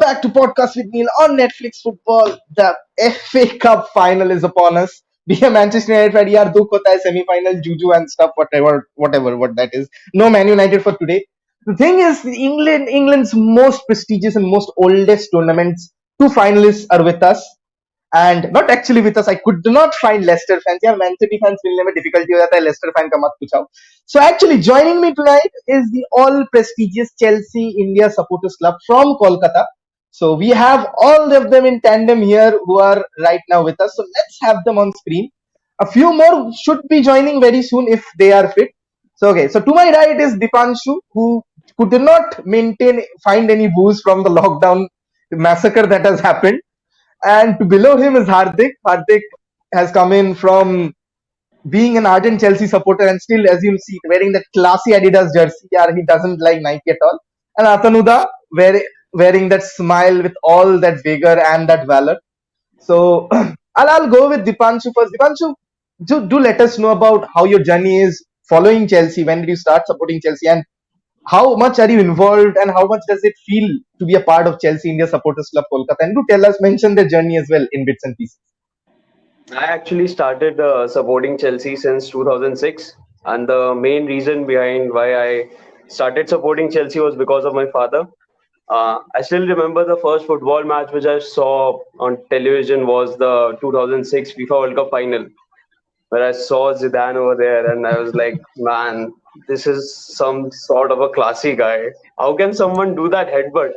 back to Podcast with Neil on Netflix Football. The FA Cup final is upon us. We have Manchester United fan, yaar, dukh hota hai, semi-final, juju and stuff, whatever, what that is. No Man United for today. The thing is, England's most prestigious and most oldest tournaments, two finalists are with us. And not actually with us. I could not find Leicester fans. Yeah, Man City fans मिलने में difficulty हो जाता है. Leicester fan का मत पूछाओ. So actually joining me tonight is the all prestigious Chelsea India Supporters Club from Kolkata. So we have all of them in tandem here who are right now with us. So let's have them on screen. A few more should be joining very soon if they are fit. So okay, so to my right is Dipanshu, who could not find any booze from the lockdown massacre that has happened. And below him is Hardik. Hardik has come in from being an ardent Chelsea supporter and still, as you see, wearing that classy Adidas jersey. Yeah, he doesn't like Nike at all. And Atanuda wearing that smile with all that vigor and that valor. So I'll go with Dipanshu first. Dipanshu, do let us know about how your journey is following Chelsea. When did you start supporting Chelsea? And how much are you involved and how much does it feel to be a part of Chelsea India Supporters Club Kolkata? And do tell us, mention the journey as well in bits and pieces. I actually started supporting Chelsea since 2006, and the main reason behind why I started supporting Chelsea was because of my father. I still remember the first football match which I saw on television was the 2006 FIFA World Cup final, where I saw Zidane over there, and I was like, man, this is some sort of a classy guy. How can someone do that headbutt?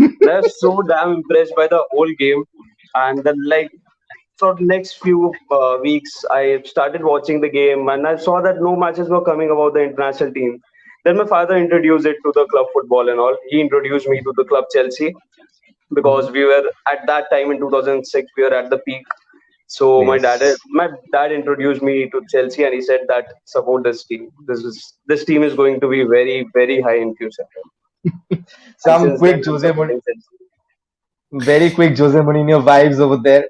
I was so damn impressed by the whole game, and then for the next few weeks, I started watching the game, and I saw that no matches were coming about the international team. Then my father introduced it to the club football and all. He introduced me to the club Chelsea because we were at that time in 2006 we were at the peak. So Yes. my dad introduced me to Chelsea, and he said that support this team. This team is going to be very, very high in future. And Some since then quick I'm supporting Chelsea. very quick Jose Mourinho vibes over there.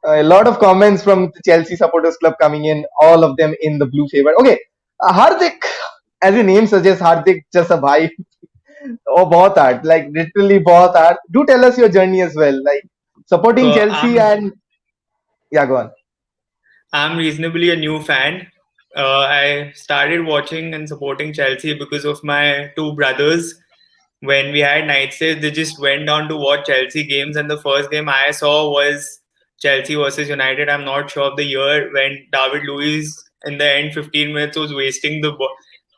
A lot of comments from the Chelsea Supporters Club coming in, all of them in the blue favor. Okay, Hardik, as your name suggests, Hardik just a bhai. Oh, bahut hard, like literally bahut hard. Do tell us your journey as well, like supporting So Chelsea I'm and yeah, go on. I'm reasonably a new fan. I started watching and supporting Chelsea because of my two brothers. When we had night stays, they just went down to watch Chelsea games, and the first game I saw was Chelsea versus United. I'm not sure of the year when David Luiz in the end 15 minutes was wasting the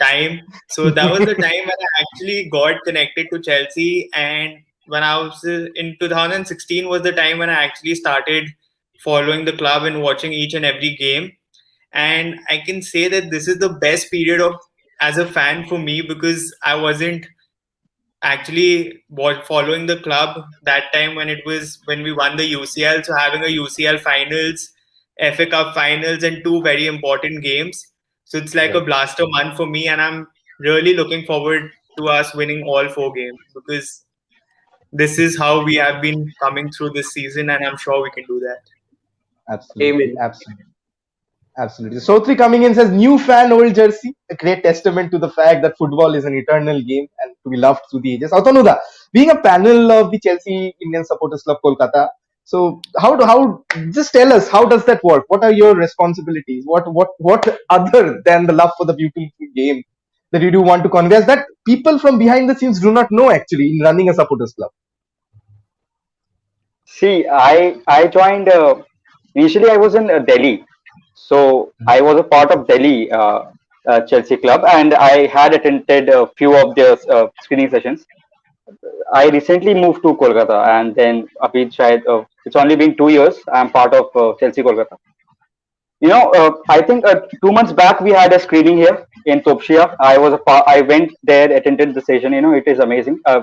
time. So that was the time when I actually got connected to Chelsea, and when I was in 2016 was the time when I actually started following the club and watching each and every game. And I can say that this is the best period of as a fan for me because I wasn't actually following the club that time when we won the UCL. So having a UCL finals, FA Cup finals, and two very important games. So it's like a Right. blaster month for me, and I'm really looking forward to us winning all four games because this is how we have been coming through this season, and I'm sure we can do that. Absolutely, Amen. absolutely. Absolutely. Sotri coming in says, new fan, old jersey. A great testament to the fact that football is an eternal game and to be loved through the ages. Atanuda, being a panel of the Chelsea Indian Supporters Club Kolkata, so just tell us, how does that work? What are your responsibilities? What other than the love for the beautiful game that you do want to convey us that people from behind the scenes do not know actually in running a supporters club? See, I joined initially. I was in Delhi, so I was a part of Delhi Chelsea club, and I had attended a few of their screening sessions. I recently moved to Kolkata, and then it's only been 2 years. I'm part of Chelsea Kolkata. I think 2 months back we had a screening here in Topshia. I went there, attended the session. It is amazing. Uh,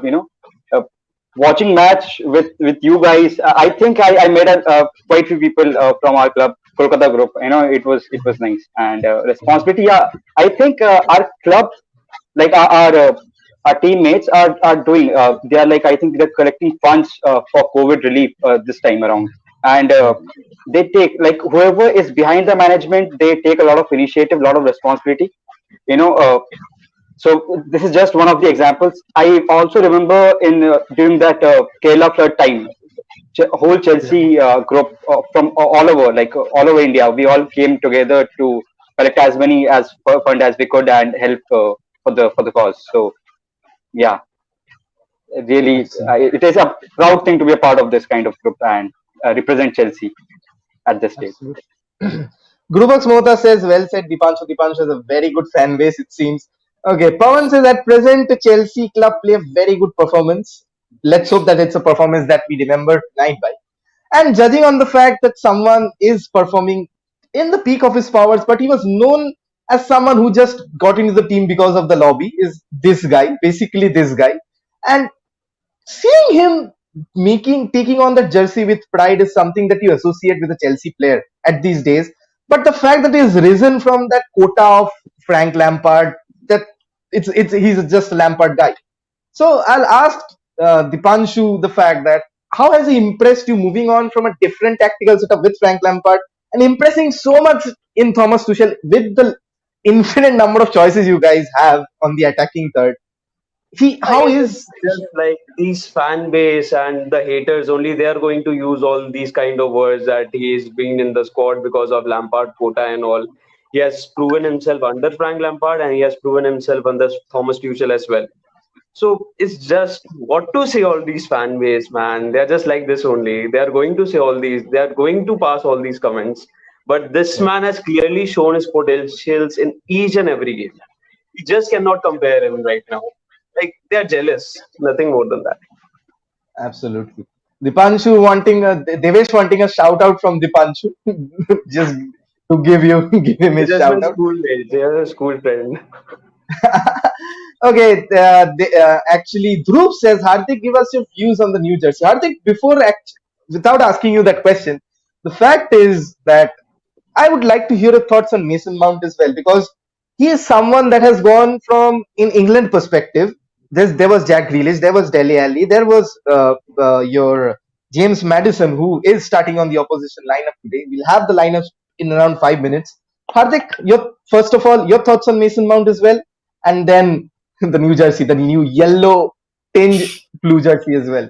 Watching match with you guys. I think I met quite few people from our club, Kolkata group. It was nice and responsibility. Yeah, I think our club, like our teammates are doing. They are like, I think they're collecting funds for COVID relief this time around, and they take, like, whoever is behind the management, they take a lot of initiative, a lot of responsibility. You know, uh, So this is just one of the examples. I also remember in during that Kerala flood time, whole Chelsea group from all over, like all over India, we all came together to collect as many as fund as we could and help for the cause. So yeah, really, Absolutely. it is a proud thing to be a part of this kind of group and represent Chelsea at this stage. Absolutely. Grubaks Mota says, well said, Dipanshu. Dipanshu has a very good fan base, it seems. Okay, Pawan says, at present, Chelsea club play a very good performance. Let's hope that it's a performance that we remember tonight by. And judging on the fact that someone is performing in the peak of his powers, but he was known as someone who just got into the team because of the lobby, is this guy, basically this guy. And seeing him making taking on the jersey with pride is something that you associate with a Chelsea player at these days. But the fact that he's risen from that quota of Frank Lampard, that it's he's just a Lampard guy. So I'll ask Dipanshu the fact that how has he impressed you moving on from a different tactical setup with Frank Lampard and impressing so much in Thomas Tuchel with the infinite number of choices you guys have on the attacking third? He I how guess is it's just like these fan base and the haters only they are going to use all these kind of words that he's been in the squad because of Lampard quota and all. He has proven himself under Frank Lampard and he has proven himself under Thomas Tuchel as well. So it's just what to say all these fan base, man. They're just like this only. They are going to say all these. They are going to pass all these comments. But this man has clearly shown his potentials in each and every game. You just cannot compare him right now. Like they are jealous, nothing more than that. absolutely. Dipanshu wanting a Devesh wanting a shout out from Dipanshu, just to give you give him He's his just my shout out. school mate. He's a school friend. Okay, actually, Dhruv says, Hardik, give us your views on the new jersey. Hardik, without asking you that question, the fact is that I would like to hear your thoughts on Mason Mount as well because he is someone that has gone from in England perspective. There was Jack Grealish, there was Dele Alli, there was your James Madison who is starting on the opposition lineup today. We'll have the lineup in around 5 minutes. Hardik, your first of all, your thoughts on Mason Mount as well, and then the new jersey, the new yellow tinge blue jersey as well.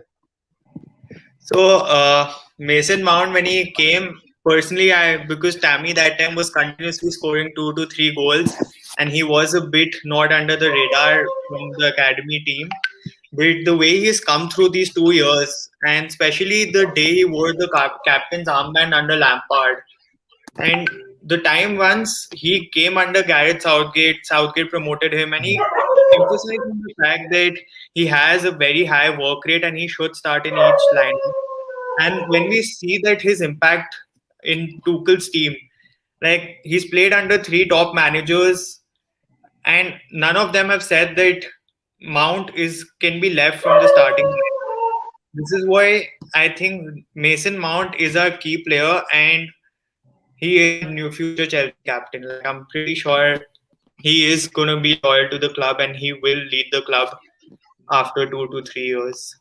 So Mason Mount, when he came, personally, because Tammy that time was continuously scoring 2 to 3 goals, and he was a bit not under the radar from the academy team. But the way he's come through these 2 years, and especially the day he wore the captain's armband under Lampard, and the time once he came under Gareth Southgate, Southgate promoted him, and he emphasized on the fact that he has a very high work rate and he should start in each line. And when we see that his impact in Tuchel's team, like he's played under 3 top managers, and none of them have said that Mount is can be left from the starting line. This is why I think Mason Mount is a key player, and he is a new future Chelsea captain. Like I'm pretty sure he is gonna be loyal to the club, and he will lead the club after 2 to 3 years.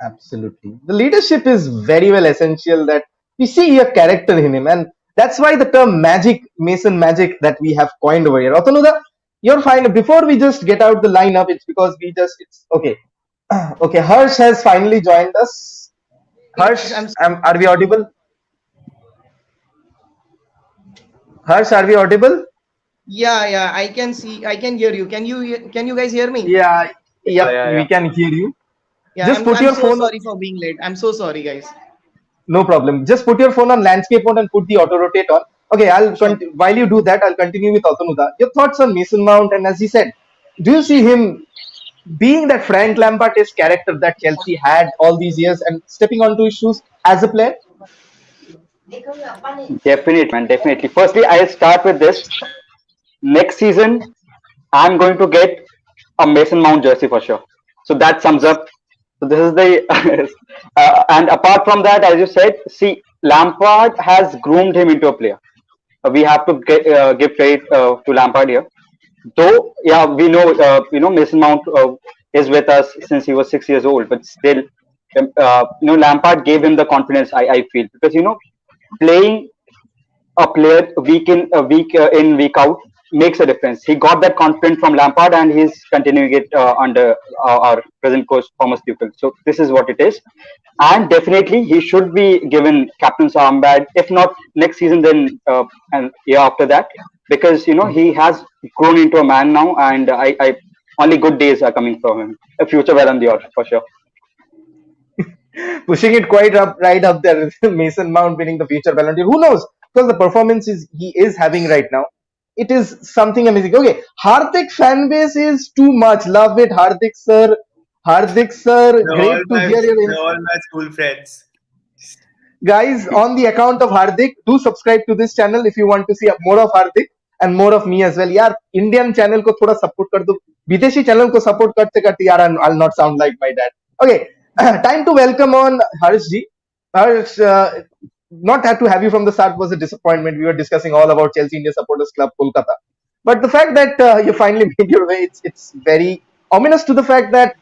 Absolutely. The leadership is very well essential that we see a character in him, and that's why the term magic, Mason magic, that we have coined over here. Otanuda, you're fine. Before we just get out the lineup, it's because it's okay. Okay, Harsh has finally joined us. Harsh, I'm are we audible? Harsh, are we audible? yeah, I can see, I can hear you. Can you guys hear me? Yeah, Yeah, yep, yeah, we yeah. can hear you. Yeah, Just put I'm your so phone. sorry for being late. I'm so sorry, guys. No problem. Just put your phone on landscape mode and put the auto rotate on. Okay, Sure. while you do that, I'll continue with Otanuda. Your thoughts on Mason Mount, and as he said, do you see him being that Frank Lampard-esque character that Chelsea had all these years and stepping onto his shoes as a player? Definitely, man, definitely. Firstly, I'll start with this. Next season, I'm going to get a Mason Mount jersey for sure. So that sums up. So this is the and apart from that, as you said, see, Lampard has groomed him into a player. We have to give credit to Lampard here. Though, yeah, we know Mason Mount is with us since he was 6 years old, but still, Lampard gave him the confidence. I feel because playing a player week in week out makes a difference. He got that confidence from Lampard, and he's continuing it under our present coach Thomas Tuchel. So this is what it is, and definitely he should be given captain's armband. If not next season, then and year after that, because he has grown into a man now, and I only good days are coming from him. A future well on the earth for sure. Pushing it quite up, right up there. Mason Mount winning the future Ballon d'Or. Who knows? Because the performances he is having right now, it is something amazing. Okay, Hardik fan base is too much. Love it, Hardik sir. Hardik sir, great to hear your they're all my school friends. guys. On the account of Hardik, do subscribe to this channel if you want to see more of Hardik and more of me as well. यार Indian channel को थोड़ा support कर दो. विदेशी channel को support करते करते यार I'll not sound like my dad. Okay, time to welcome on Harsh ji. Harsh, not had to have you from the start was a disappointment. We were discussing all about Chelsea India Supporters Club Kolkata, but the fact that you finally made your way, it's very ominous to the fact that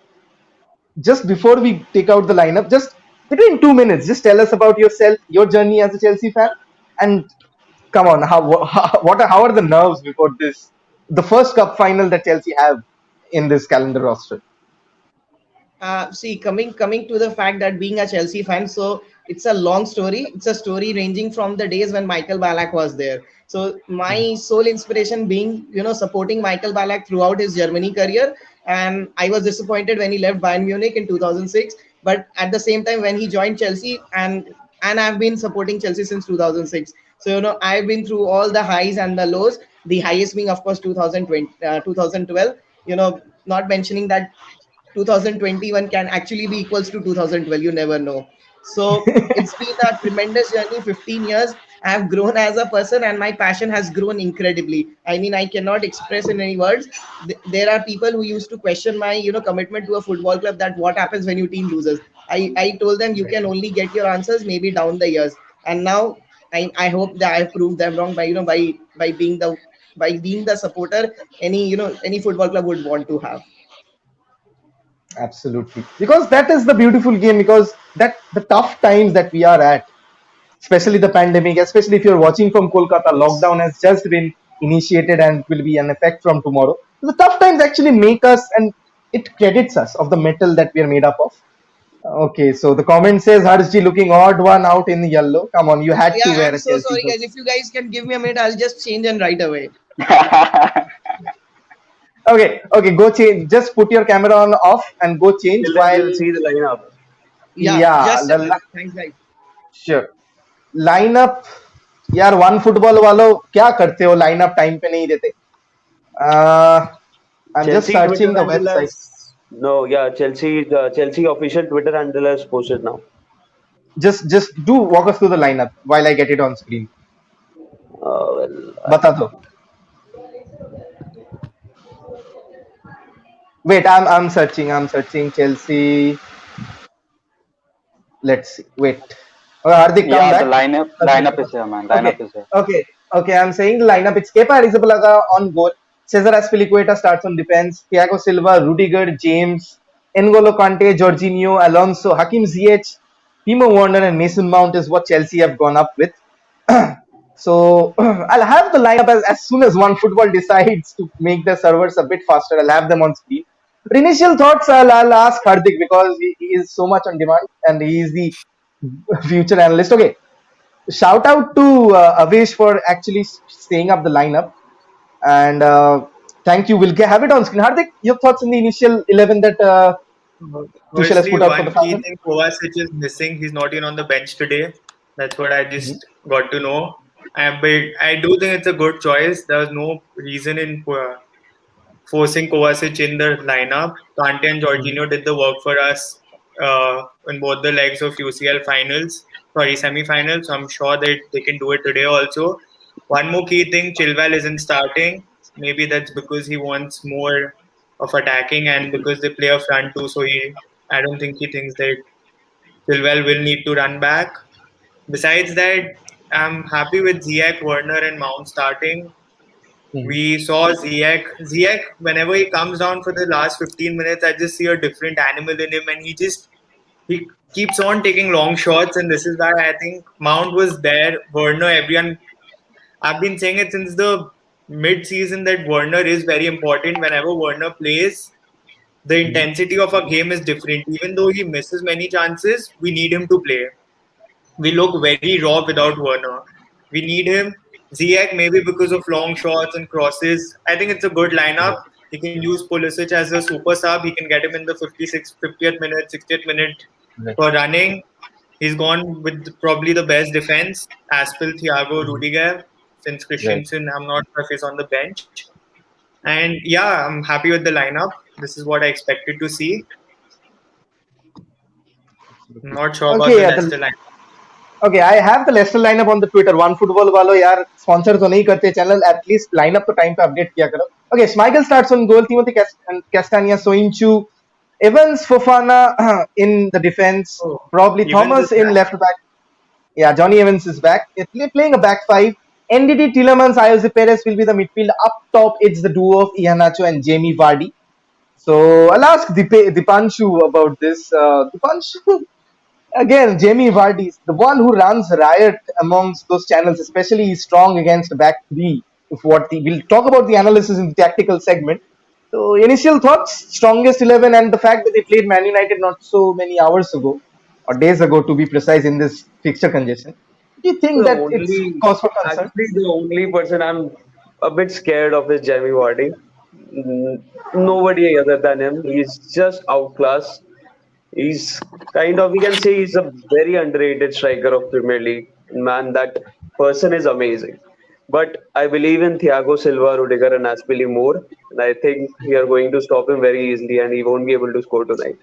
just before we take out the lineup, just between 2 minutes, just tell us about yourself, your journey as a Chelsea fan, and come on, how are the nerves before this, the first cup final that Chelsea have in this calendar roster? See, coming to the fact that being a Chelsea fan, so it's a long story. It's a story ranging from the days when Michael Ballack was there. So my sole inspiration being, supporting Michael Ballack throughout his Germany career, and I was disappointed when he left Bayern Munich in 2006. But at the same time, when he joined Chelsea, and I've been supporting Chelsea since 2006. So I've been through all the highs and the lows. The highest being, of course, 2020, 2012. Not mentioning that 2021 can actually be equals to 2012. You never know. So it's been a tremendous journey. 15 years. I have grown as a person, and my passion has grown incredibly. I mean, I cannot express in any words. There are people who used to question my, commitment to a football club. That what happens when your team loses. I told them you can only get your answers maybe down the years. And now I hope that I've proved them wrong by being the supporter any football club would want to have. Absolutely, because that is the beautiful game. Because that the tough times that we are at, especially the pandemic, especially if you're watching from Kolkata, lockdown has just been initiated and will be an effect from tomorrow. The tough times actually make us, and it credits us of the metal that we are made up of. Okay, so the comment says Harshji looking odd one out in yellow. Come on, you had to Yeah, wear I'm a so Chelsea sorry, shirt. guys. If you guys can give me a minute, I'll just change and right away. Okay, go change. Just put your camera on off and go change Till then while. we'll see the lineup. Yeah, Just a minute. Thanks, guys. sure. Lineup, यार one football वालों क्या करते हो lineup time पे नहीं देते I am just Chelsea Twitter searching the handle website has no, yeah, Chelsea official Twitter handle has posted now. just do walk us through the lineup while I get it on screen Well, बता दो wait I'm searching Chelsea let's see wait Hardik come Yeah, back the lineup is here, man. Lineup is here. Okay, I'm saying the lineup. It's Kepa Arrizabalaga on goal. Cesar Azpilicueta starts on defense. Thiago Silva, Rudiger, James, N'Golo Kante, Jorginho, Alonso, Hakim Ziyech, Timo Werner, and Mason Mount is what Chelsea have gone up with. So I'll have the lineup as soon as OneFootball decides to make the servers a bit faster. I'll have them on screen. But initial thoughts, I'll ask Hardik because he is so much on demand and he is the future analyst. Okay, shout out to Avesh for actually staying up the lineup, and thank you. We'll have it on screen. Hardik, your thoughts on the initial 11 that Tuchel has Firstly, put out for the one key final? thing Kovacic is missing. He's not even on the bench today. That's what I just got to know. But I do think it's a good choice. There was no reason in forcing Kovacic in the lineup. Kante and Jorginho did the work for us in both the legs of UCL semi-finals. So I'm sure that they can do it today also. One more key thing, Chilwell isn't starting. Maybe that's because he wants more of attacking and because they play a front two. So I don't think he thinks that Chilwell will need to run back. Besides that, I'm happy with Ziyech, Werner, and Mount starting. We saw Ziyech, whenever he comes down for the last 15 minutes, I just see a different animal in him, and he keeps on taking long shots, and this is why I think Mount was there. Werner, everyone, I've been saying it since the mid-season that Werner is very important. Whenever Werner plays, the intensity of our game is different. Even though he misses many chances, we need him to play. We look very raw without Werner. We need him. Ziyech, maybe because of long shots and crosses. I think it's a good lineup. He can use Pulisic as a super sub. He can get him in the 50th minute, 60th minute for running. He's gone with probably the best defense, Aspel, Thiago, Rudiger. Since Christensen, I'm not sure if he's on the bench. And yeah, I'm happy with the lineup. This is what I expected to see. I'm not sure about the Leicester lineup. Okay, I have the Leicester lineup on the Twitter. One football वालों यार sponsor तो नहीं करते channel. At least lineup तो time पे update किया करो. Okay, Schmeichel starts on goal. Timothy Castagne, Soyuncu, Evans, Fofana in the defense. Probably Thomas in left back. Yeah, Johnny Evans is back. They're playing a back five. NDD, Tielemans, Ayoze Perez will be the midfield. Up top, it's the duo of Iheanacho and Jamie Vardy. So I'll ask Dipanshu about this. Dipanshu, again, Jamie Vardy, the one who runs riot amongst those channels, especially he's strong against back three. We'll talk about the analysis in the tactical segment. So initial thoughts, strongest 11, and the fact that they played Man United not so many hours ago, or days ago to be precise, in this fixture congestion. Do you think that it's cause for concern? Actually, the only person I'm a bit scared of is Jamie Vardy. Nobody other than him. He's just outclassed. He's kind of, we can say he's a very underrated striker of Premier League. Man, that person is amazing. But I believe in Thiago Silva, Rudiger and Aspili more. And I think we are going to stop him very easily and he won't be able to score tonight.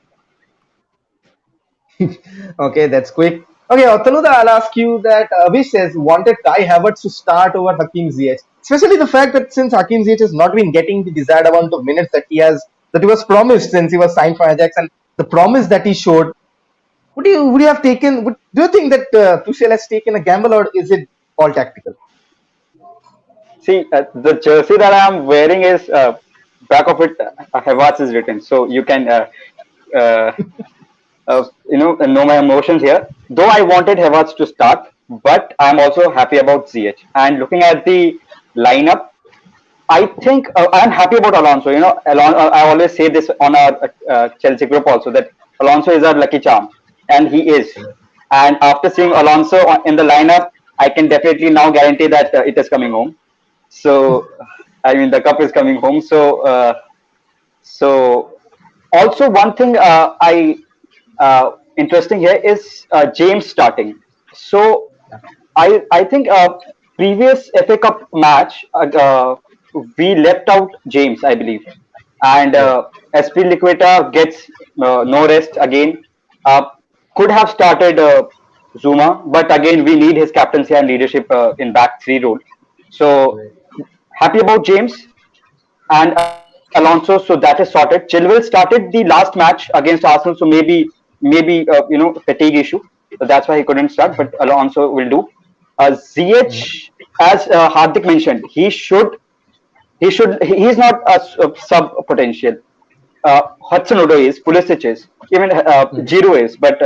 Okay, that's quick. Okay, Otanuda, I'll ask you that Avish says wanted Kai Havertz to start over Hakim Ziyech. Especially the fact that since Hakim Ziyech has not been getting the desired amount of minutes that he was promised since he was signed for Ajax, and the promise that he showed, would you have taken? Do you think that Tuchel has taken a gamble, or is it all tactical? See, the jersey that I'm wearing is back of it. Havertz is written, so you can know my emotions here. Though I wanted Havertz to start, but I'm also happy about Ziyech. And looking at the lineup, I think I'm happy about Alonso. I always say this on our Chelsea group also, that Alonso is our lucky charm, and he is. And after seeing Alonso in the lineup, I can definitely now guarantee that it is coming home. So, I mean, the cup is coming home. So also one thing interesting here is James starting. So I think previous FA Cup match we left out James, I believe, and Azpilicueta gets no rest again. Could have started Zuma, but again we need his captaincy and leadership in back three role. So happy about James and Alonso, so that is sorted. Chilwell started the last match against Arsenal, so maybe fatigue issue, so that's why he couldn't start. But Alonso will do. Ziyech, as Hardik mentioned, he's not a sub potential. Hudson Odoi is, Pulisic is, even Giroud is, but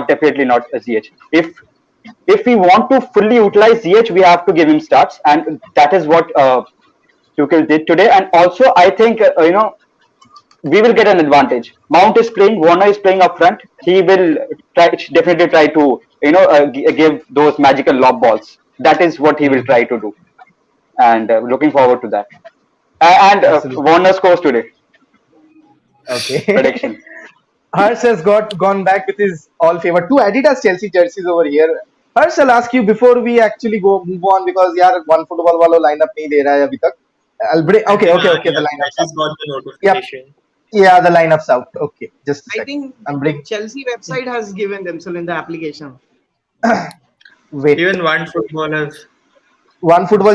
definitely not Ziyech. If we want to fully utilize Ziyech, we have to give him starts, and that is what Tuchel did today. And also, I think we will get an advantage. Mount is playing, Werner is playing up front. He will definitely try to give those magical lob balls. That is what he will try to do, and looking forward to that. And Werner scores today. Okay. Prediction. Harsh has gone back with his all favorite 2 Adidas Chelsea jerseys over here. Harsh, I'll ask you before we actually move on, because yaar one football wala lineup nahi de raha hai abhi tak. Okay, the lineup. I just got the notification. Yeah, the lineup's out. Okay, just I think Chelsea website has given themselves in the application. Wait. Even one football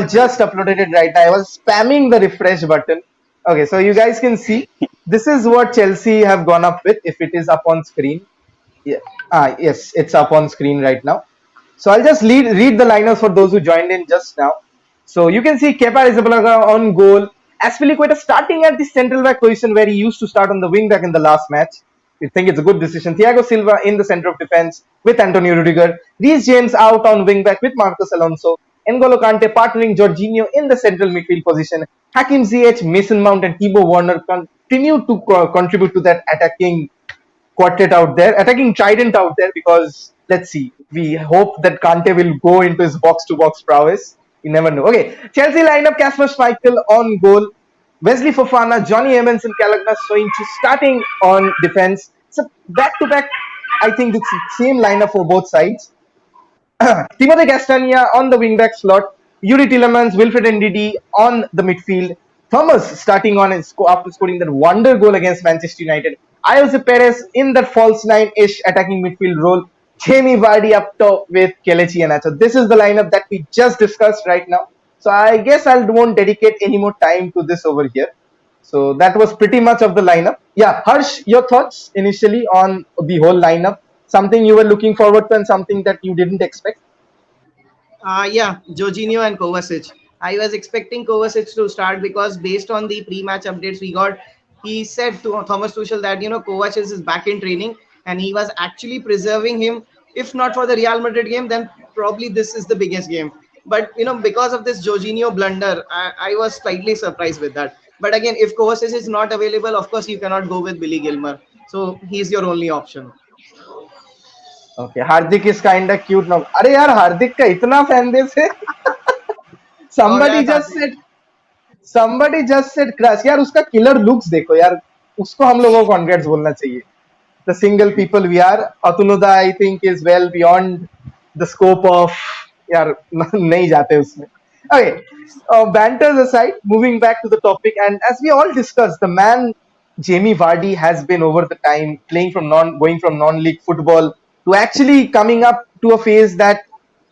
just uploaded it right now. I was spamming the refresh button. Okay, so you guys can see this is what Chelsea have gone up with. If it is up on screen, yeah, yes, it's up on screen right now. So I'll just read the lineups for those who joined in just now. So you can see Kepa Arrizabalaga on goal. Azpilicueta starting at the central back position where he used to start on the wing back in the last match. I think it's a good decision. Thiago Silva in the center of defense with Antonio Rudiger. Reece James out on wing back with Marcos Alonso. N'Golo Kante partnering Jorginho in the central midfield position. Hakim Ziyech, Mason Mount, and Thibaut Werner continue to contribute to that attacking quartet out there, attacking trident out there, because let's see, we hope that Kante will go into his box to box prowess. You never know. Okay, Chelsea lineup: Kasper Schmeichel on goal, Wesley Fofana, Johnny Evans, and Kalagna Soyuncu starting on defense. So back to back, I think it's the same lineup for both sides. Timothy Castagna on the wingback slot, Yuri Tillemans, Wilfred Ndidi on the midfield, Thomas starting on after scoring that wonder goal against Manchester United, Ayoze Perez in that false nine-ish attacking midfield role, Jamie Vardy up top with Kelechi Iheanacho. This is the lineup that we just discussed right now. So I guess I won't dedicate any more time to this over here. So that was pretty much of the lineup. Yeah, Harsh, your thoughts initially on the whole lineup? Something you were looking forward to and something that you didn't expect? Yeah, Jorginho and Kovacic. I was expecting Kovacic to start because based on the pre-match updates we got, he said to Thomas Tuchel that Kovacic is back in training and he was actually preserving him. If not for the Real Madrid game, then probably this is the biggest game. But because of this Jorginho blunder, I was slightly surprised with that. But again, if Kovacic is not available, of course you cannot go with Billy Gilmer. So he's your only option. Okay, Hardik is kind of cute now. अरे यार हार्दिक का इतना fan base है. Somebody just said crush. यार उसका killer looks देखो यार, उसको हम लोगों को congrats बोलना चाहिए. The single people we are. Atunuda I think is well beyond the scope of यार नहीं जाते उसमें. Okay, banters aside, moving back to the topic, and as we all discussed, the man Jamie Vardy has been over the time going from non-league football to actually coming up to a phase that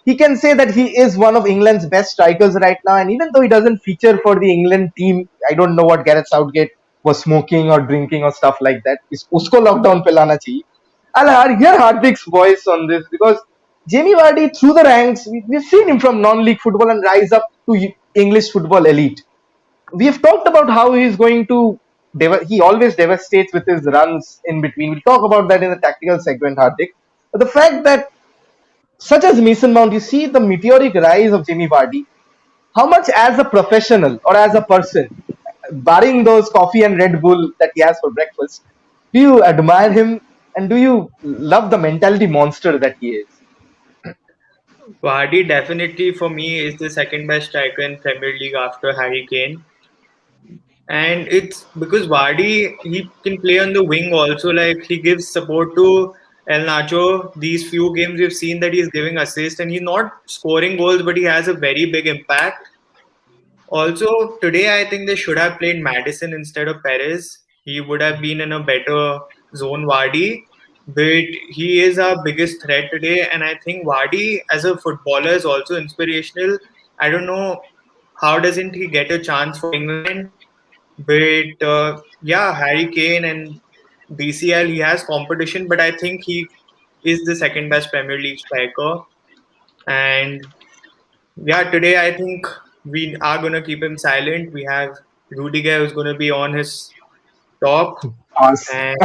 he can say that he is one of England's best strikers right now. And even though he doesn't feature for the England team, I don't know what Gareth Southgate was smoking or drinking or stuff like that. Usko lockdown pe lana chahiye. I'll hear Hardik's voice on this, because Jamie Vardy through the ranks, we've seen him from non-league football and rise up to English football elite. We have talked about how he's going to he always devastates with his runs in between. We'll talk about that in the tactical segment, Hardik. But the fact that, such as Mason Mount, you see the meteoric rise of Jamie Vardy, how much as a professional or as a person, barring those coffee and Red Bull that he has for breakfast, do you admire him and do you love the mentality monster that he is? Vardy definitely for me is the second best striker in Premier League after Harry Kane. And it's because Vardy, he can play on the wing also. Like, he gives support to El Nacho. These few games we've seen that he's giving assists and he's not scoring goals, but he has a very big impact. Also, today I think they should have played Maddison instead of Perez. He would have been in a better zone, Vardy. But he is our biggest threat today. And I think Vardy as a footballer is also inspirational. I don't know how doesn't he get a chance for England. But yeah, Harry Kane and BCL, he has competition, but I think he is the second best Premier League striker. And yeah, today I think we are going to keep him silent. We have Rudiger who's going to be on his top. And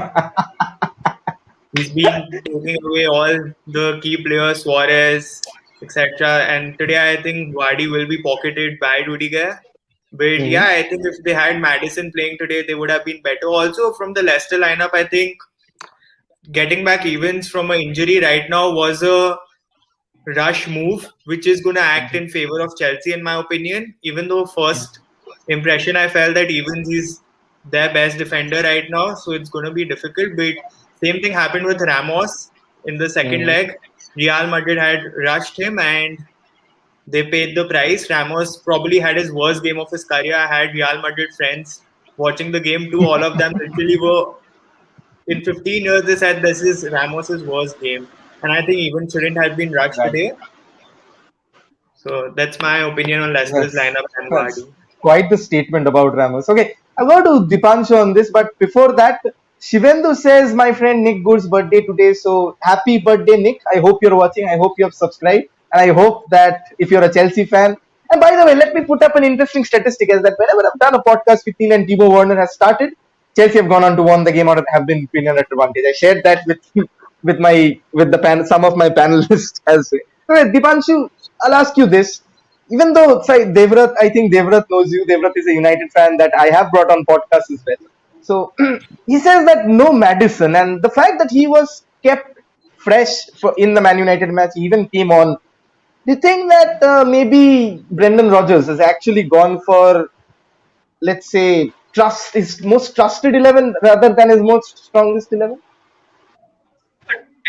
he's been taking away all the key players, Suarez, etc. And today I think Vardy will be pocketed by Rudiger. But yeah, I think if they had Maddison playing today, they would have been better. Also, from the Leicester lineup, I think getting back Evans from an injury right now was a rush move, which is going to act in favor of Chelsea, in my opinion. Even though first impression, I felt that Evans is their best defender right now, so it's going to be difficult. But same thing happened with Ramos in the second leg. Real Madrid had rushed him and they paid the price. Ramos probably had his worst game of his career. I had Real Madrid friends watching the game too. All of them literally were, in 15 years, they said this is Ramos's worst game. And I think even shouldn't have been rushed today. So that's my opinion on Leicester's lineup and Vardy. Quite the statement about Ramos. Okay, I'll go to Dipanshu on this, but before that, Shivendu says my friend Nick Good's birthday today. So happy birthday, Nick. I hope you're watching. I hope you have subscribed. And I hope that if you're a Chelsea fan, and by the way, let me put up an interesting statistic is that whenever I've done a podcast with Keane and Thibaut Werner has started, Chelsea have gone on to win the game or have been premium at advantage. I shared that with some of my panelists as well. So, Dipanshu, I'll ask you this. even though say Devrat, I think Devrat knows you. Devrat is a United fan that I have brought on podcast as well. So he says that no Madison, and the fact that he was kept fresh in the Man United match, he even came on. Do you think that maybe Brendan Rodgers has actually gone for, let's say, trust his most trusted 11 rather than his most strongest 11?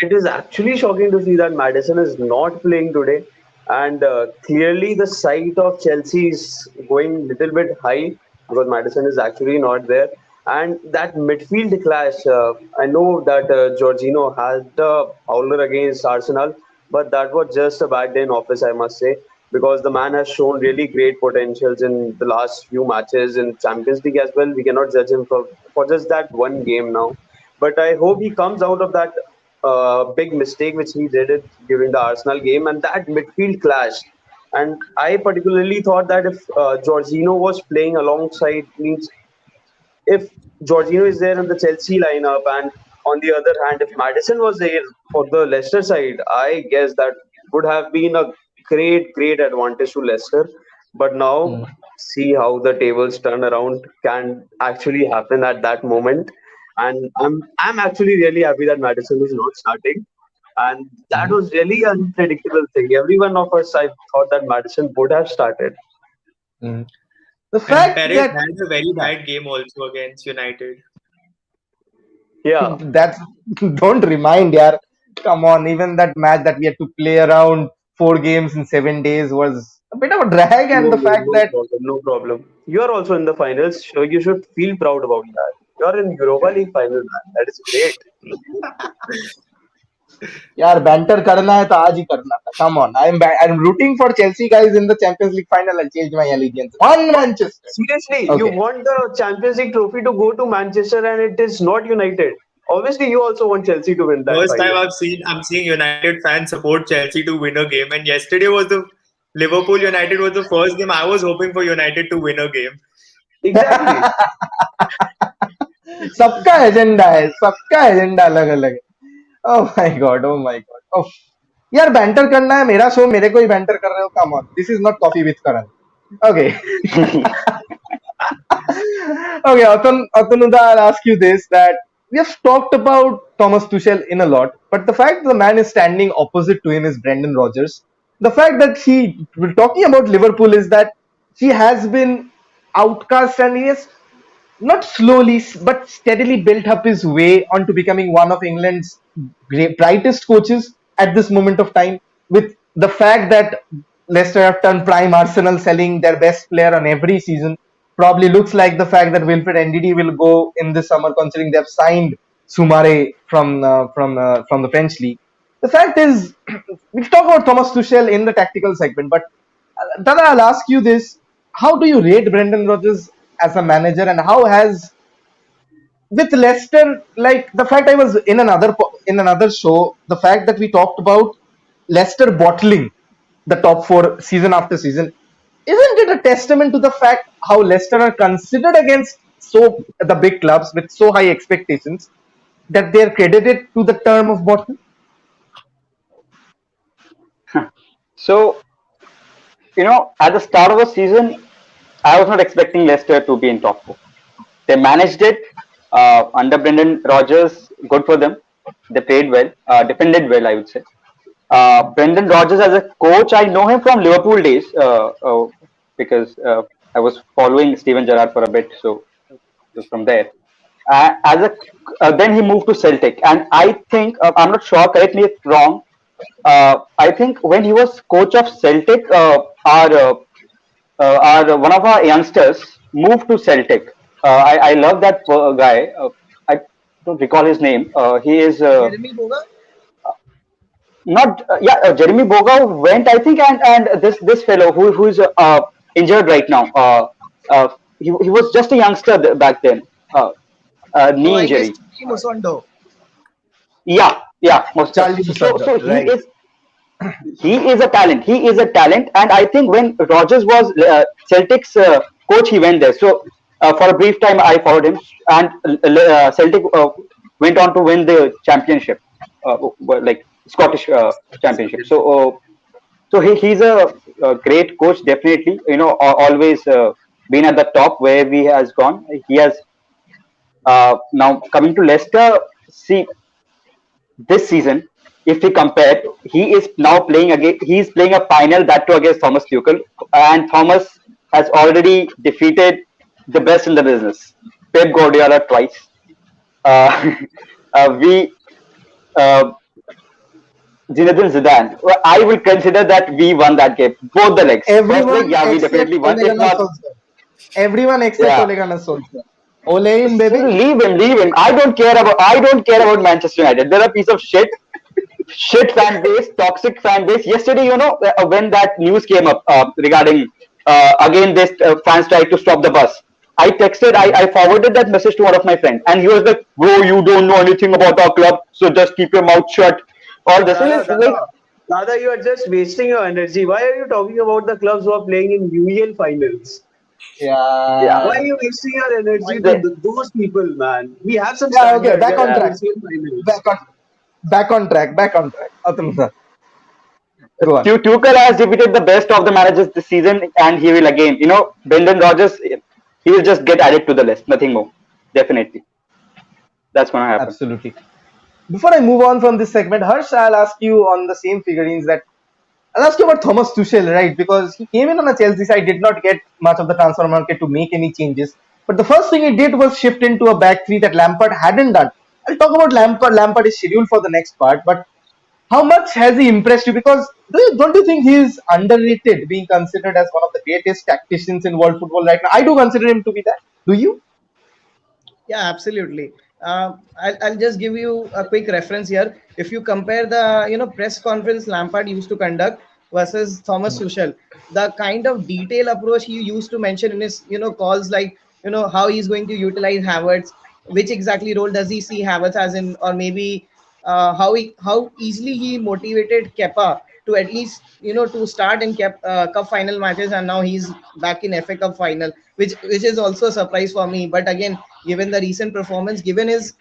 It is actually shocking to see that Madison is not playing today, and clearly the sight of Chelsea is going little bit high because Madison is actually not there. And that midfield clash, I know that Jorginho had the howler against Arsenal, but that was just a bad day in office, I must say, because the man has shown really great potentials in the last few matches in Champions League as well. We cannot judge him for just that one game now, but I hope he comes out of that big mistake which he did it during the Arsenal game, and that midfield clash. And I particularly thought that if Jorginho was playing alongside, means if Jorginho is there in the Chelsea lineup, and on the other hand, if Madison was there for the Leicester side, I guess that would have been a great advantage to Leicester. But now, see how the tables turn around can actually happen at that moment. And I'm actually really happy that Madison is not starting. And that was really an unpredictable thing. Every one of us, I thought that Madison would have started. Mm. The And fact Perez that had a very bad game also against United. Yeah. that's don't remind, yeah. Come on, even that match that we had to play around 4 games in 7 days was a bit of a drag, No, and the no, fact no that problem, no problem. You are also in the finals, so you should feel proud about that. You are in Europa League final, man. That is great. यार banter करना है तो आज ही करना था. Come on, I'm rooting for Chelsea guys in the Champions League final. I'll change my allegiance on Manchester. Seriously, you Okay. want the Champions League trophy to go to Manchester, and it is not United. Obviously, you also want Chelsea to win that First time final. I'm seeing United fans support Chelsea to win a game, and yesterday was the Liverpool United was the first game I was hoping for United to win a game. Exactly. सबका agenda अलग अलग है. Oh my god, oh my god. Oh. यार banter करना है मेरा show, मेरे को ही बैंटर कर रहे हो. Come on, this is not coffee with Karan. Okay. Okay, Atanuda, I'll ask you this, that we have talked about Thomas Tuchel in a lot, but the fact the man is standing opposite to him is Brendan Rodgers. The fact that we're talking about Liverpool is that he has been outcast, and he has not slowly but steadily built up his way onto becoming one of England's brightest coaches at this moment of time. With the fact that Leicester have turned prime Arsenal, selling their best player on every season, probably looks like the fact that Wilfred Ndidi will go in this summer, considering they have signed Soumare from the French league. The fact is, we'll talk about Thomas Tuchel in the tactical segment, but Dada, I'll ask you this: how do you rate Brendan Rodgers as a manager, and how has with Leicester, like the fact I was in another show, the fact that we talked about Leicester bottling the top four season after season, isn't it a testament to the fact how Leicester are considered against the big clubs with so high expectations that they are credited to the term of bottle? So, at the start of the season, I was not expecting Leicester to be in top four. They managed it under Brendan Rodgers. Good for them. They played well, defended well, I would say. Brendan Rodgers as a coach, I know him from Liverpool days because I was following Steven Gerrard for a bit, so it was from there. Then he moved to Celtic, and I think I'm not sure. Correct me if wrong. I think when he was coach of Celtic, our one of our youngsters moved to Celtic. I love that guy. I don't recall his name. He is Jeremy Boga? not Jeremy Boga went, I think, and this fellow who is injured right now. He was just a youngster back then. Oh, Knee I guess injury. Musondo. Yeah. Most Charlie so Musondo, right. he is a talent. He is a talent, and I think when Rodgers was Celtic's coach, he went there. So for a brief time, I followed him, and Celtic went on to win the championship, like Scottish championship. So So he's a great coach, definitely. You know, always been at the top where he has gone. He has now coming to Leicester. See, this season, if we compare, he is now playing again. He is playing a final that too against Thomas Tuchel, and Thomas has already defeated the best in the business, Pep Guardiola twice. Uh, we uh, Zinedine Zidane. Well, I will consider that we won that game, both the legs. First leg, Everyone yeah, we except definitely won. Ole If Gunnar not, Solskjaer. Everyone except yeah, Ole Gunnar Solskjaer. Ole in, baby. leave him, leave him. I don't care about Manchester United. They're a piece of shit fan base, toxic fan base. Yesterday, you know, when that news came up regarding again this fans tried to stop the bus. I forwarded that message to one of my friends, and he was like, "Bro, you don't know anything about our club, so just keep your mouth shut." All this, and Dada, it's like, Dada, you are just wasting your energy. Why are you talking about the clubs who are playing in UEL finals? yeah, Why Yeah. are you wasting your energy to the, those people, man? We have some Yeah, okay, standard. We back are on in yeah. track. UCL finals. Back on back on track. Atul sir, go on. Tuchel has defeated the best of the managers this season, and he will again. You know, Brendan Rodgers, he will just get added to the list. Nothing more. Definitely, that's gonna happen. Absolutely. Before I move on from this segment, Harsh, I'll ask you on the same figurines that I'll ask you about Thomas Tuchel, right? Because he came in on a Chelsea side, did not get much of the transfer market to make any changes. But the first thing he did was shift into a back three that Lampard hadn't done. I'll talk about Lampard. Lampard is scheduled for the next part, but how much has he impressed you? Because don't you think he is underrated, being considered as one of the greatest tacticians in world football right now? I do consider him to be that. Do you? Yeah, absolutely. I'll just give you a quick reference here. If you compare the press conference Lampard used to conduct versus Thomas Tuchel, the kind of detail approach he used to mention in his calls, like how he's going to utilize Havertz, which exactly role does he see Havertz as in, or maybe how easily he motivated Kepa to at least to start in cup final matches, and now he's back in FA Cup final, which is also a surprise for me. But again, given the recent performance, given his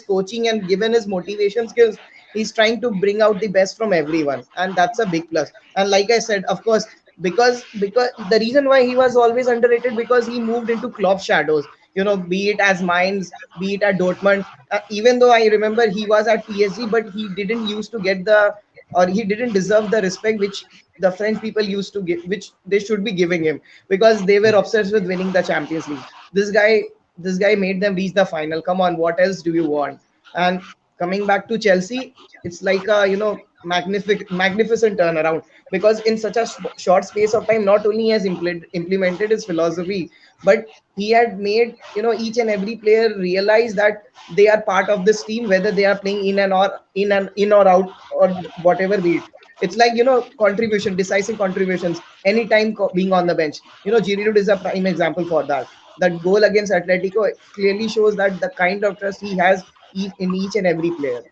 coaching and given his motivation skills, he's trying to bring out the best from everyone, and that's a big plus. And like I said, of course, because the reason why he was always underrated, because he moved into Klopp shadows, be it as Mainz, be it at Dortmund. Even though I remember he was at PSG, but he didn't used to get the, or he didn't deserve the respect which the French people used to give, which they should be giving him, because they were obsessed with winning the Champions League. This guy made them reach the final. Come on, what else do you want? And coming back to Chelsea, it's like a magnificent turnaround, because in such a short space of time, not only has implemented his philosophy, but he had made each and every player realize that they are part of this team, whether they are playing in or out, or whatever be it. It's like contribution, decisive contributions, anytime being on the bench. Giroud is a prime example for that. That goal against Atletico clearly shows that the kind of trust he has in each and every player.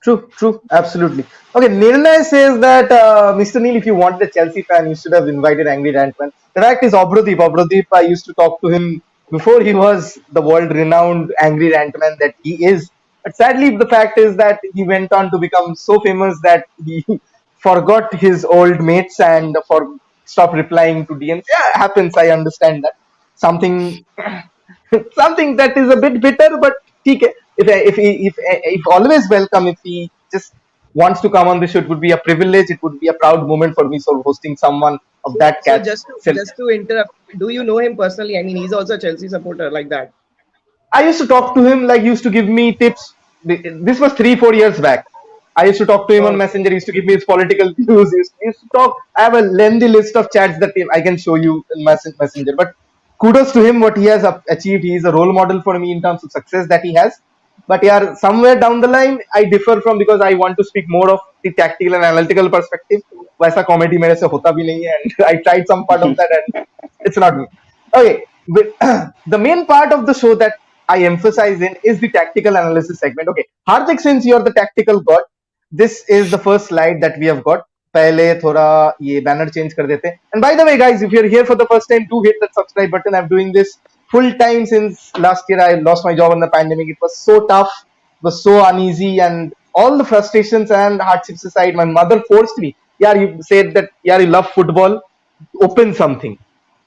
True, absolutely. Okay, Nirnay says that Mr. Neil, if you wanted a Chelsea fan, you should have invited Angry Rantman. The fact is, Obradip, I used to talk to him before he was the world-renowned Angry Rantman that he is. But sadly, the fact is that he went on to become so famous that he forgot his old mates and stopped replying to DMs. Yeah, it happens. I understand that. Something something that is a bit bitter, but ठीक है. If always welcome, if he just wants to come on the show, it would be a privilege, it would be a proud moment for me, so hosting someone of So, that so catch. just to interrupt, do you know him personally? I mean, he's also a Chelsea supporter like that. I used to talk to him, like he used to give me tips. This was 3-4 years back. I used to talk to him on Oh, Messenger. He used to give me his political views. He used to talk. I have a lengthy list of chats that I can show you in Messenger. But kudos to him, what he has achieved. He is a role model for me in terms of success that he has. But yeah, somewhere down the line, I differ from, because I want to speak more of the tactical and analytical perspective. वैसा comedy मेरे से होता भी नहीं है, and I tried some part of that, and it's not me. Okay, the main part of the show that I emphasize in is the tactical analysis segment. Okay, Hardik, since you're the tactical god, this is the first slide that we have got. पहले थोड़ा ये banner change कर देते हैं. And by the way, guys, if you're here for the first time, do hit that subscribe button. I'm doing this full time since last year. I lost my job in the pandemic. It was so tough. It was so uneasy, and all the frustrations and hardships aside, my mother forced me. Yeah, you said that. Yeah, you love football. Open something.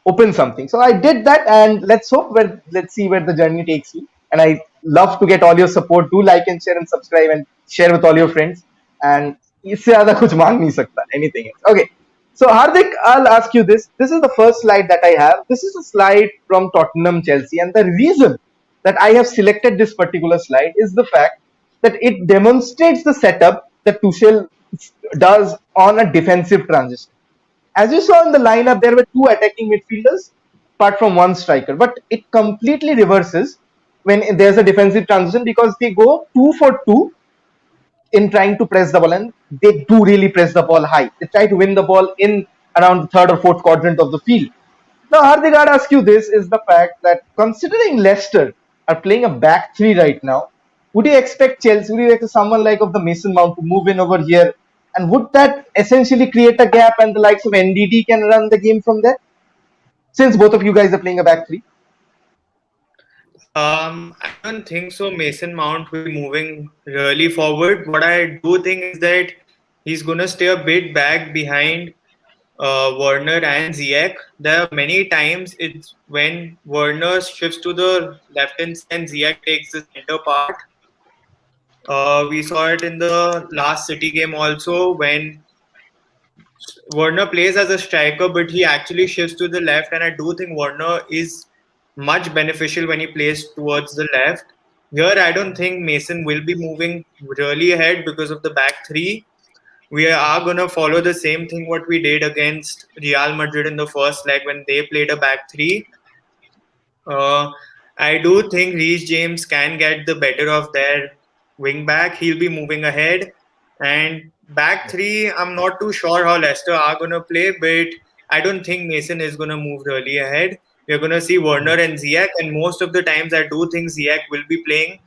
Open something. So I did that, and let's see where the journey takes me. And I love to get all your support. Do like and share and subscribe and share with all your friends. And इससे ज़्यादा कुछ मांग नहीं सकता. Anything else. Okay. So Hardik, I'll ask you this. This is the first slide that I have. This is a slide from Tottenham Chelsea, and the reason that I have selected this particular slide is the fact that it demonstrates the setup that Tuchel does on a defensive transition. As you saw in the lineup, there were two attacking midfielders apart from one striker, but it completely reverses when there's a defensive transition because they go 2-for-2 in trying to press the ball, and they do really press the ball high. They try to win the ball in around the third or fourth quadrant of the field. Now, Hardik, I'd ask you this is the fact that considering Leicester are playing a back three right now, would you expect Chelsea, would you expect someone like of the Mason Mount to move in over here? And would that essentially create a gap and the likes of NDD can run the game from there? Since both of you guys are playing a back three? I don't think so. Mason Mount will be moving really forward. What I do think is that he's going to stay a bit back behind Werner and Ziyech. There are many times it's when Werner shifts to the left hand side and Ziyech takes the center part. We saw it in the last City game also when Werner plays as a striker, but he actually shifts to the left, and I do think Werner is much beneficial when he plays towards the left. Here, I don't think Mason will be moving really ahead because of the back three. We are going to follow the same thing what we did against Real Madrid in the first leg when they played a back three. I do think Reece James can get the better of their wing back. He'll be moving ahead. And back three, I'm not too sure how Leicester are going to play, but I don't think Mason is going to move really ahead. We're going to see Werner and Ziyech, and most of the times I do think Ziyech will be playing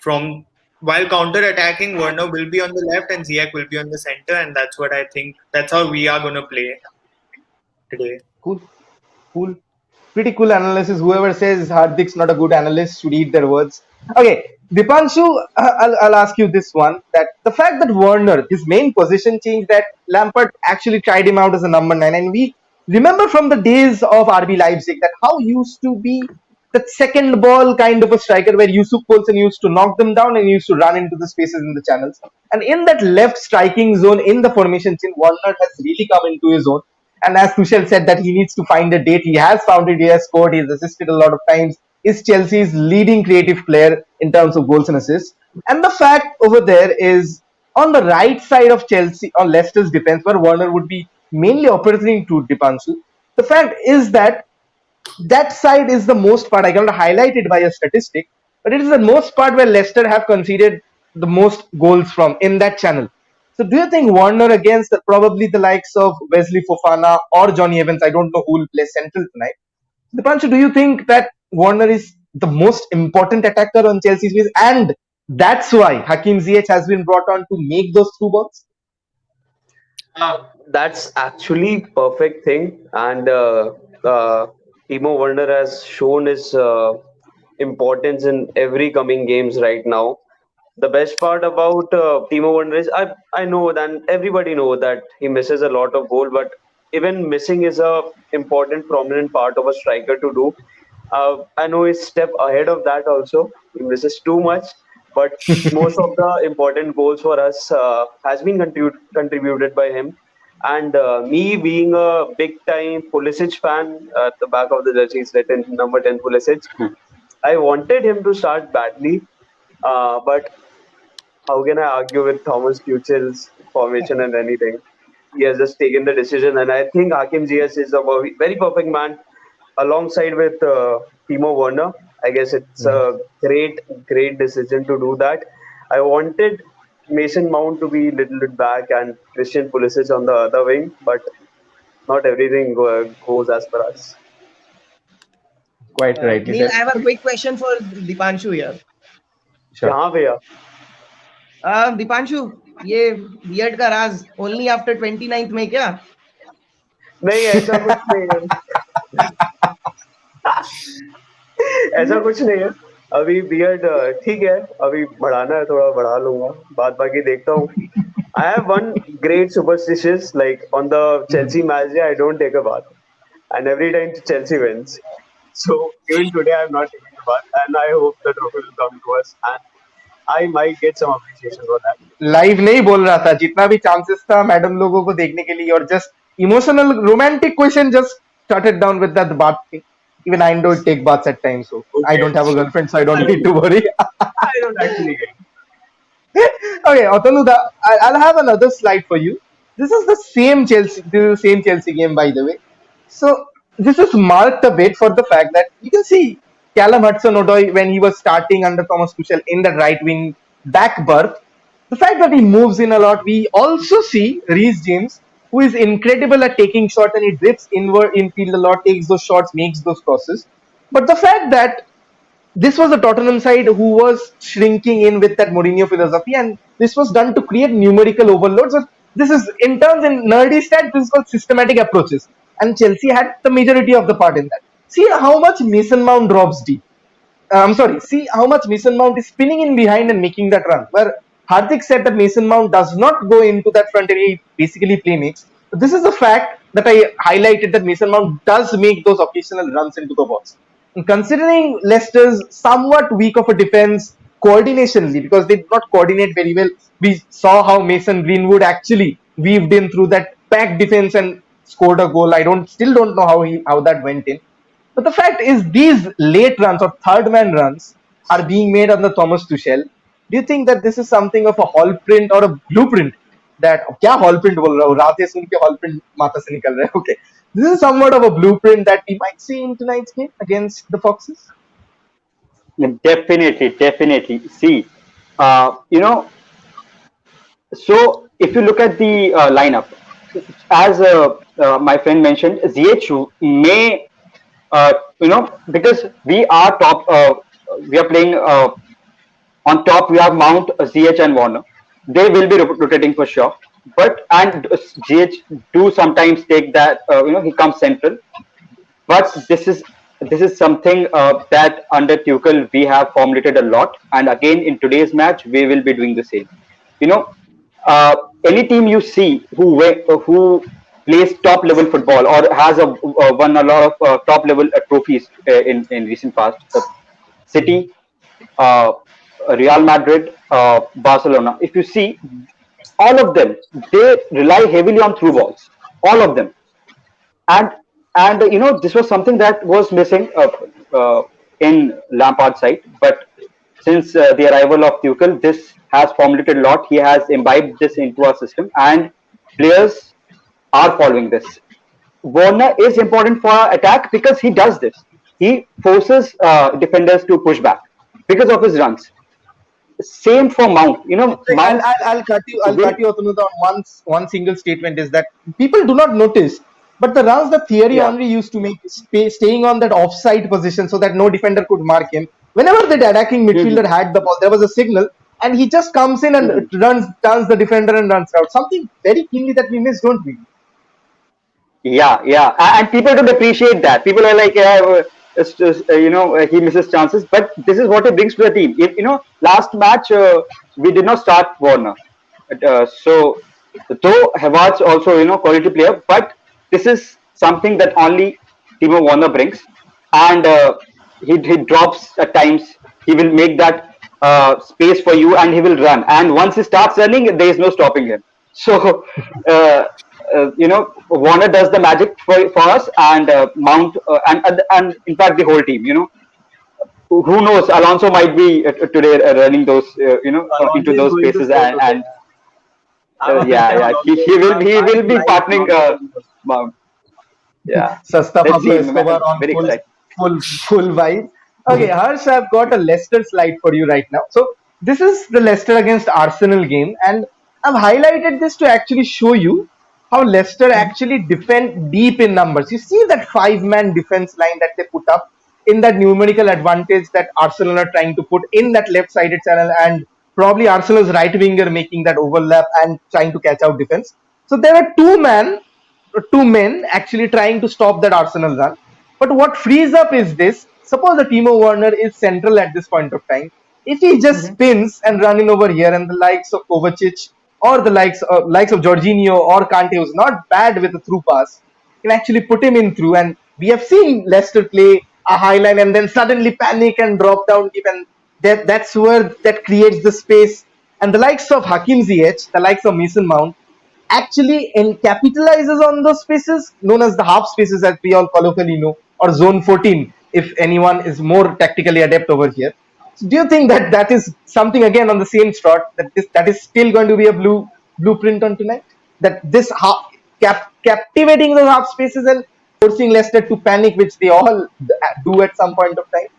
from while counter-attacking. Werner will be on the left and Ziyech will be on the center, and that's what I think. That's how we are going to play today. Cool. Pretty cool analysis. Whoever says Hardik's not a good analyst should eat their words. Okay, Dipanshu, I'll ask you this one. That the fact that Werner, his main position change, that Lampard actually tried him out as a number 9, and we remember from the days of RB Leipzig that how used to be that second ball kind of a striker where Yusuf Poulsen used to knock them down and used to run into the spaces in the channels. And in that left striking zone in the formation chain, Werner has really come into his own. And as Tuchel said that he needs to find a date, he has found it, he has scored, he's assisted a lot of times, is Chelsea's leading creative player in terms of goals and assists. And the fact over there is on the right side of Chelsea, on Leicester's defense, where Werner would be mainly operating to Dipanshu. The fact is that that side is the most part, I cannot highlight it by a statistic, but it is the most part where Leicester have conceded the most goals from in that channel. So do you think Werner against probably the likes of Wesley Fofana or Johnny Evans, I don't know who will play central tonight. Dipanshu, do you think that Werner is the most important attacker on Chelsea's base, and that's why Hakim Ziyech has been brought on to make those through balls? That's actually perfect thing, and Timo Werner has shown his importance in every coming games right now. The best part about Timo Werner is I know that everybody know that he misses a lot of goal, but even missing is a important prominent part of a striker to do. I know he's step ahead of that also. He misses too much, but most of the important goals for us has been contributed by him. And me being a big time Pulisic fan, at the back of the jersey is written number 10 Pulisic. I wanted him to start badly, but how can I argue with Thomas Tuchel's formation and anything? He has just taken the decision, and I think Hakim Ziyech is a very perfect man alongside with Timo Werner. I guess it's a great decision to do that. I wanted Mason Mount to be a little bit back and Christian Pulisic on the other wing, but not everything goes as per us. Quite right. Neil, I have a quick question for Dipanshu here. Sure. कहाँ भैया? दीपांशु, ये beard का राज only after 29th में क्या? नहीं, ऐसा कुछ नहीं है. ऐसा कुछ नहीं है. अभी बियर्ड ठीक है, अभी बढ़ाना है, थोड़ा बढ़ा लूंगा, बाद बाकी देखता हूँ. I have one great superstitious, like on the Chelsea match day, I don't take a bath, and every time Chelsea wins. So even today, I'm not taking a bath, and I hope the trophy will come to us, and I might get some appreciation for that. Live नहीं बोल रहा था, जितना भी chances था madam लोगों को देखने के लिए, और just emotional romantic question, just shut it down with that bath thing. Even I don't take baths at times, so I Okay, don't have a girlfriend, so I don't need to worry. I don't actually get. Okay, Otanuda, I'll have another slide for you. This is the same Chelsea. This is the same Chelsea game, by the way. So this is marked a bit for the fact that you can see Callum Hudson-Odoi when he was starting under Thomas Tuchel in that right wing back berth. The fact that he moves in a lot. We also see Reece James, who is incredible at taking shots, and he drifts inward infield a lot, takes those shots, makes those crosses. But the fact that this was the Tottenham side who was shrinking in with that Mourinho philosophy, and this was done to create numerical overload. So this is, in terms in nerdy stats, this is called systematic approaches, and Chelsea had the majority of the part in that. See how much Mason Mount drops deep. I'm sorry, see how much Mason Mount is spinning in behind and making that run. Where Hardik said that Mason Mount does not go into that front area, he basically play makes. But this is the fact that I highlighted, that Mason Mount does make those occasional runs into the box. And considering Leicester's somewhat weak of a defense coordinationally, because they did not coordinate very well, we saw how Mason Greenwood actually weaved in through that packed defense and scored a goal. I still don't know how that went in. But the fact is, these late runs or third man runs are being made under Thomas Tuchel. Do you think that this is something of a hall print or a blueprint? That क्या hall print बोल रहा हूँ, रातें सुन के hall print माथा से निकल रहा है. Okay, this is somewhat of a blueprint that we might see in tonight's game against the Foxes. Definitely, definitely. See, you know, so if you look at the lineup, as my friend mentioned, ZH may, because we are top, we are playing on top. We have Mount, ZH, and Warner. They will be rotating for sure. But and ZH do sometimes take that. He comes central. But this is something that under Tuchel we have formulated a lot, and again in today's match we will be doing the same. You know, any team you see who plays top level football or has won a lot of top level trophies in recent past, City, uh, Real Madrid, Barcelona. If you see, all of them, they rely heavily on through balls. All of them, and this was something that was missing in Lampard's side. But since the arrival of Tuchel, this has formulated a lot. He has imbibed this into our system, and players are following this. Warner is important for our attack because he does this. He forces defenders to push back because of his runs. Same for Mount. Mount I'll cut you. I'll will, cut you, Otanuda, on one single statement is that people do not notice, but the runs that Thierry yeah. Henry used to make, staying on that offside position so that no defender could mark him. Whenever the attacking midfielder had the ball, there was a signal, and he just comes in and turns the defender and runs out. Something very keenly that we miss, don't we? Yeah, yeah, and people don't appreciate that. People are like, yeah, it's just, he misses chances, but this is what he brings to the team. Last match we did not start Warner, so though Havertz also quality player, but this is something that only Timo Werner brings, and he drops at times. He will make that space for you, and he will run. And once he starts running, there is no stopping him. So. Warner does the magic for us, and Mount, and in fact the whole team. Who knows? Alonso might be today running those, Alonso into is those going to spaces, score and today. I'm a big yeah, fan yeah, of he will be partnering Mount. Yeah, Sasta let's Pablo see. Escobar on Very excited. full vibe. Okay, Harsh, I've got a Leicester slide for you right now. So this is the Leicester against Arsenal game, and I've highlighted this to actually show you how Leicester actually defend deep in numbers. You see that five-man defense line that they put up in that numerical advantage that Arsenal are trying to put in that left-sided channel, and probably Arsenal's right winger making that overlap and trying to catch out defense. So there are two men actually trying to stop that Arsenal run. But what frees up is this suppose the Timo Werner is central at this point of time. If he just Mhm. spins and running over here, and the likes of Kovacic or the likes of Jorginho or Kante, who's not bad with a through pass, can actually put him in through. And we have seen Leicester play a high line and then suddenly panic and drop down deep, and that's where that creates the space. And the likes of Hakim Ziyech, the likes of Mason Mount, actually capitalizes on those spaces known as the half spaces, as we all colloquially know, or zone 14 if anyone is more tactically adept over here. So do you think that that is something again on the same trot, that is still going to be a blueprint on tonight, that this captivating those half spaces and forcing Leicester to panic, which they all do at some point of time?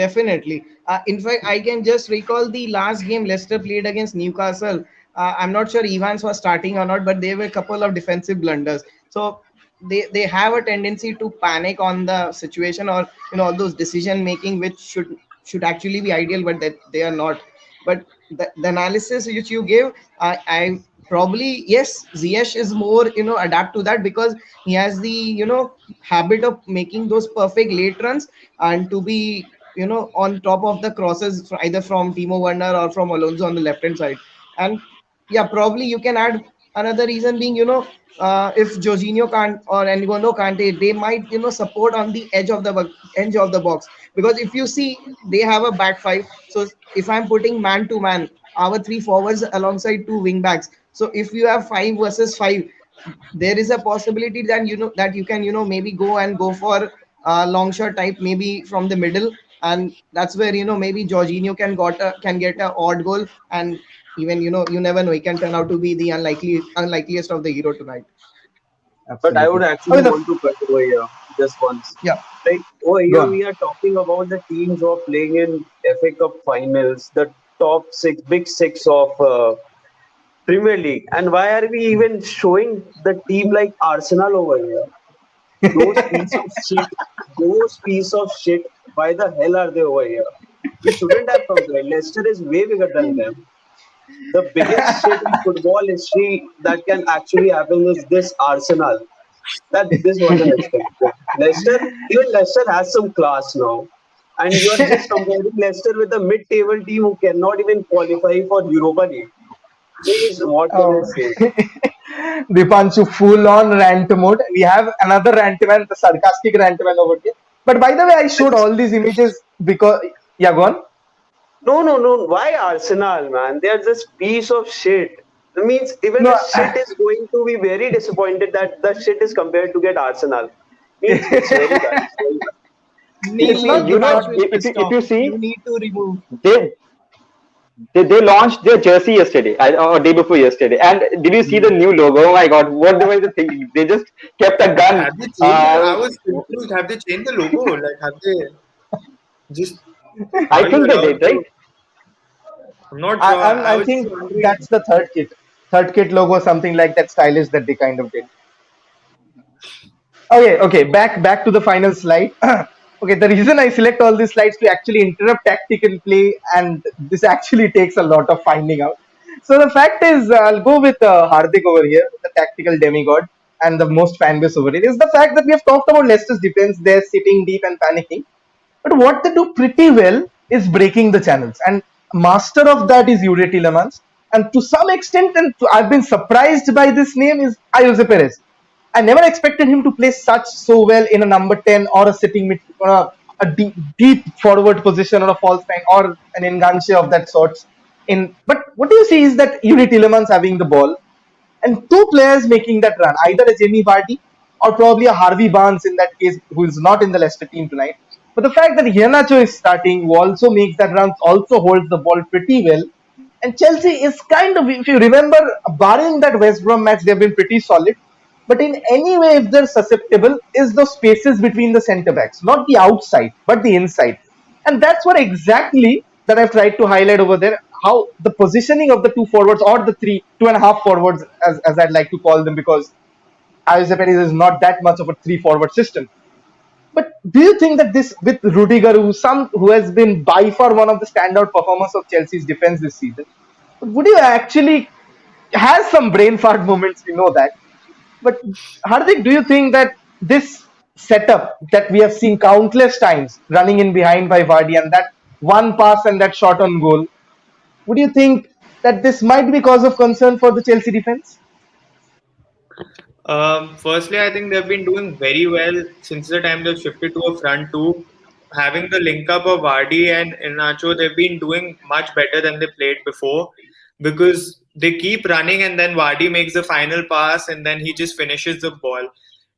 Definitely. In fact, I can just recall the last game Leicester played against Newcastle. I'm not sure Evans was starting or not, but there were a couple of defensive blunders. So they have a tendency to panic on the situation, or all those decision making, which should actually be ideal, but that they are not. But the analysis which you give, I probably, yes, Ziyech is more adapt to that, because he has the habit of making those perfect late runs, and to be on top of the crosses, either from Timo Werner or from Alonso on the left hand side. And yeah, probably you can add another reason being, if Jorginho can't or N'Golo can't, they might support on the edge of the box, because if you see, they have a back five. So if I'm putting man to man, our three forwards alongside two wing backs, so if you have 5 versus 5, there is a possibility that that you can maybe go for a long shot type, maybe from the middle, and that's where maybe Jorginho can get a odd goal, and even you never know, he can turn out to be the unlikeliest of the hero tonight. But I Absolutely. would Okay, actually want to cut over here just once. Yeah. Like over go here, on. we are talking about the teams who are playing in FA Cup finals, the top six, big six of Premier League. And why are we even showing the team like Arsenal over here? Those piece of shit, those piece of shit. Why the hell are they over here? We shouldn't have come there. Leicester is way bigger than them. The biggest shit in football history that can actually happen is this Arsenal. That this wasn't expected. Leicester, even Leicester has some class now. And you are just comparing Leicester with a mid-table team who cannot even qualify for Europa League. Please, what can I Oh, say? Dipanshu, full on rant mode. We have another rant man, the sarcastic rant man over here. But by the way, I showed all these images because, yeah, go on. No, no, no. Why Arsenal, man? They are just piece of shit. That means even No, a shit is going to be very disappointed that the shit is compared to get Arsenal. Means it's very bad. It's very bad. Neil, it's Neil, not. Dipanshu is If pissed you off. see, You need to remove. they they launched their jersey yesterday or day before yesterday, and did you see the new logo? Oh my god, what were they thinking? They just kept a gun. Have they changed? I was confused. Have they changed the logo? Like, have they just? How I are you think they allowed did, to? right? I'm not sure. I I was just think wondering. that's the third kit logo, something like that, stylish that they kind of did. Okay. Back to the final slide. Okay, the reason I select all these slides to actually interrupt tactical play, and this actually takes a lot of finding out. So the fact is, I'll go with Hardik over here, the tactical demigod, and the most fan base over it is the fact that we have talked about Leicester's defense. They're sitting deep and panicking, but what they do pretty well is breaking the channels. And master of that is Yuri Tillemans. And to some extent, and I've been surprised by this name, is Ayose Perez. I never expected him to play such so well in a number 10 or a sitting mid, or a deep forward position or a false nine or an enganche of that sort. But what do you see is that Yuri Tillemans having the ball and two players making that run, either a Jamie Vardy or probably a Harvey Barnes in that case, who is not in the Leicester team tonight. But the fact that Iheanacho is starting, who also makes that run, also holds the ball pretty well. And Chelsea is kind of, if you remember, barring that West Brom match, they've been pretty solid. But in any way, if they're susceptible, is the spaces between the centre backs, not the outside, but the inside. And that's what exactly that I've tried to highlight over there. How the positioning of the two forwards, or the two and a half forwards, as I'd like to call them, because Ayose Perez is not that much of a three forward system. But do you think that this, with Rudiger, who has been by far one of the standout performers of Chelsea's defense this season, would you actually has some brain fart moments? We know that. But Hardik, do you think that this setup that we have seen countless times running in behind by Vardy and that one pass and that shot on goal. Would you think that this might be cause of concern for the Chelsea defense? Firstly, I think they've been doing very well since the time they've shifted to a front two. Having the link up of Vardy and Inacho, they've been doing much better than they played before because they keep running and then Vardy makes the final pass and then he just finishes the ball.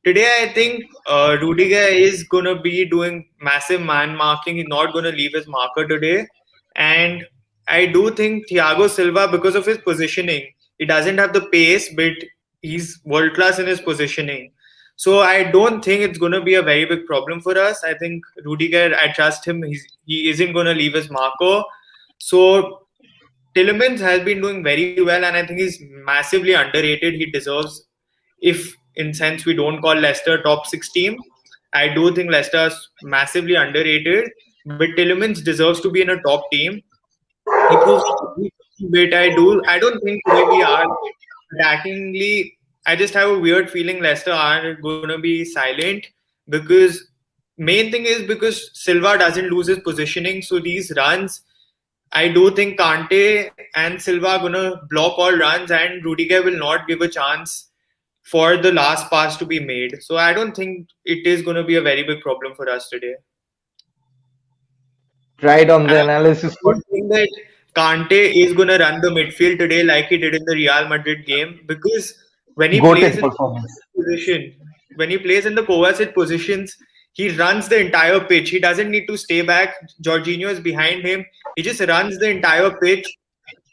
Today, I think Rudiger is going to be doing massive man marking. He's not going to leave his marker today. And I do think Thiago Silva, because of his positioning, he doesn't have the pace, but he's world class in his positioning. So I don't think it's going to be a very big problem for us. I think Rudiger, I trust him. He isn't going to leave his marker. So Tillemans has been doing very well, and I think he's massively underrated. He deserves, if in sense we don't call Leicester top 6 team, I do think Leicester is massively underrated. But Tillemans deserves to be in a top team. He proves every bit. I don't think today we are attackingly. I just have a weird feeling Leicester are going to be silent because main thing is because Silva doesn't lose his positioning. So these runs, I do think Kante and Silva are going to block all runs and Rudiger will not give a chance for the last pass to be made. So I don't think it is going to be a very big problem for us today. Right on the And analysis. I don't think that Kante is going to run the midfield today like he did in the Real Madrid game because when he plays Goated in performance. the position, when he plays in the Kovacic positions, he runs the entire pitch. He doesn't need to stay back. Jorginho is behind him. He just runs the entire pitch.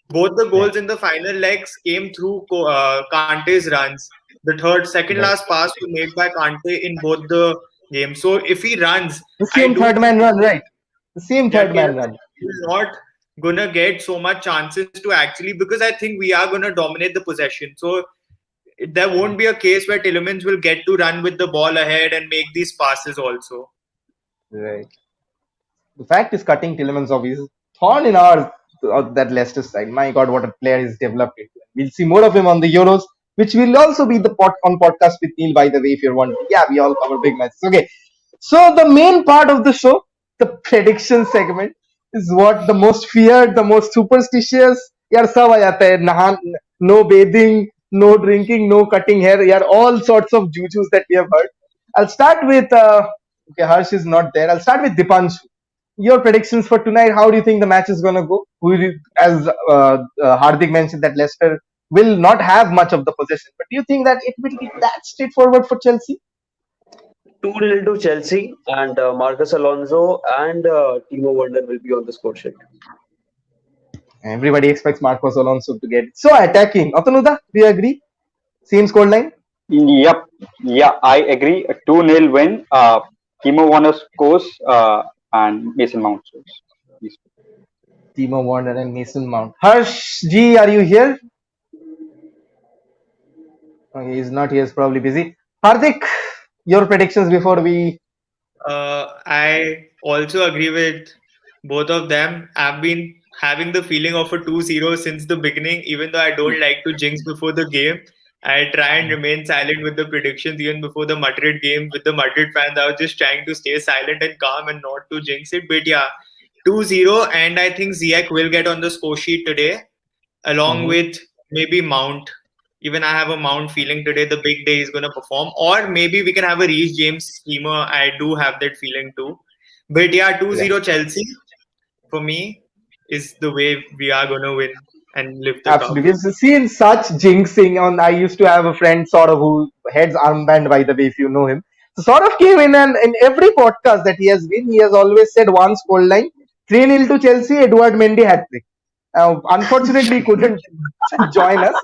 Both the goals in the final legs came through Kante's runs. The second Right. last pass was made by Kante in both the games. So if he runs, The I same do third think man run, right? The same that third man Taylor run. is not gonna get so much chances to actually because I think we are gonna dominate the possession. So there won't be a case where Tillemans will get to run with the ball ahead and make these passes also. Right. The fact is, cutting Tillemans off is thorn in our that Leicester side. My God, what a player he's developed into. We'll see more of him on the Euros, which will also be the on podcast with Neil. By the way, if you're wondering, yeah, we all cover big matches. Okay, so the main part of the show, the prediction segment, is what the most feared, the most superstitious. यार सब आ जाता है नहा no bathing, no drinking, no cutting hair. यार all sorts of jujus that we have heard. I'll start with okay, Harsh is not there. I'll start with Dipanshu. Your predictions for tonight. How do you think the match is going to go? As Hardik mentioned, that Leicester will not have much of the possession, but do you think that it will be that straightforward for Chelsea? 2-0 to Chelsea, and Marcus Alonso and Timo Werner will be on the score sheet. Everybody expects Marcos Alonso to get so attacking. Atanuda, do you agree? Same scoreline? Yep. Yeah, I agree. A 2-0 win. Timo Werner scores and Mason Mount scores. These two. Timo Werner and Mason Mount. Harsh G, are you here? Okay, he's not here. He's probably busy. Hardik, your predictions before we. I also agree with both of them. I've been having the feeling of a 2-0 since the beginning, even though I don't like to jinx before the game. I try and remain silent with the predictions even before the Madrid game. With the Madrid fans, I was just trying to stay silent and calm and not to jinx it. But yeah, 2-0, and I think Ziyech will get on the score sheet today, along with maybe Mount. Even I have a Mount feeling today the big day is going to perform. Or maybe we can have a Reece James schemer. I do have that feeling too. But yeah, 2-0 Chelsea for me is the way we are going to win and lift the Absolutely. cup. We've seen such jinxing on. I used to have a friend sort of who heads armband, by the way, if you know him. So sort of came in and in every podcast that he has been, he has always said one scoreline 3-0 to Chelsea, Edward Mendy hat trick. Unfortunately, he couldn't join us.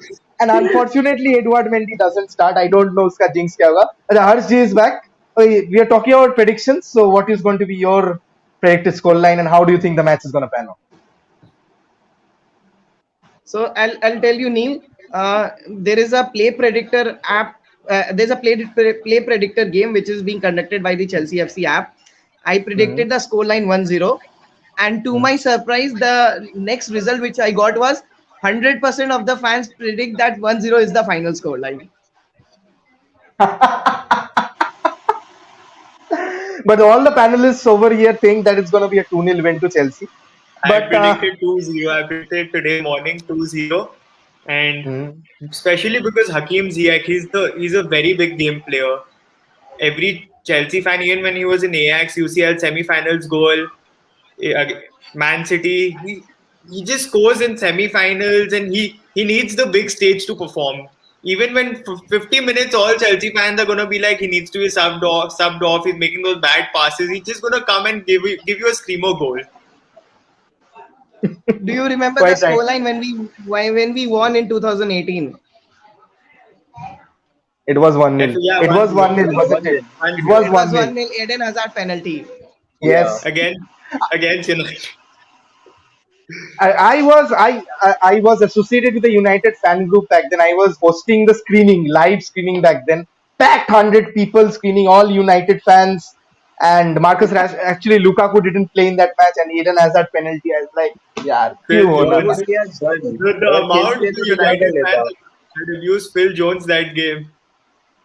And unfortunately, Edward Mendy doesn't start. I don't know uska jinx kya hoga. Harsh Ji is back. We are talking about predictions. So what is going to be your predicted scoreline and how do you think the match is going to pan out? So I'll tell you, Neil. There is a play predictor app. There's a play predictor game which is being conducted by the Chelsea FC app. I predicted the scoreline 1-0, and to my surprise, the next result which I got was 100% of the fans predict that 1-0 is the final scoreline. But all the panelists over here think that it's going to be a 2-0 win to Chelsea. I But predicted 2-0. I predicted today morning 2-0. And mm, especially because Hakim Ziyech, he's a very big game player. Every Chelsea fan, even when he was in Ajax, UCL semi-finals goal, Man City, he just scores in semi-finals, and he needs the big stage to perform. Even when 50 minutes, all Chelsea fans are gonna be like, he needs to be subbed off. He's making those bad passes. He's just gonna come and give you a screamer goal. Do you remember the quite right. scoreline when we won in 2018? It was 1-0. Yeah, It was 1-0, Yeah, wasn't one it? nil. It was It was 1-0. 1-0 Eden Hazard penalty. Yeah. Yes. Against United. I was associated with the United fan group back then. I was hosting the live screening back then. Packed 100 people screening, all United fans. And Marcus Rash, actually Lukaku didn't play in that match, and Eden Hazard penalty. I was like, yeah, Phil What Jones. would he have done? The अगर amount खेलते the तो क्या कर United लेता? fans had abused Phil Jones that game.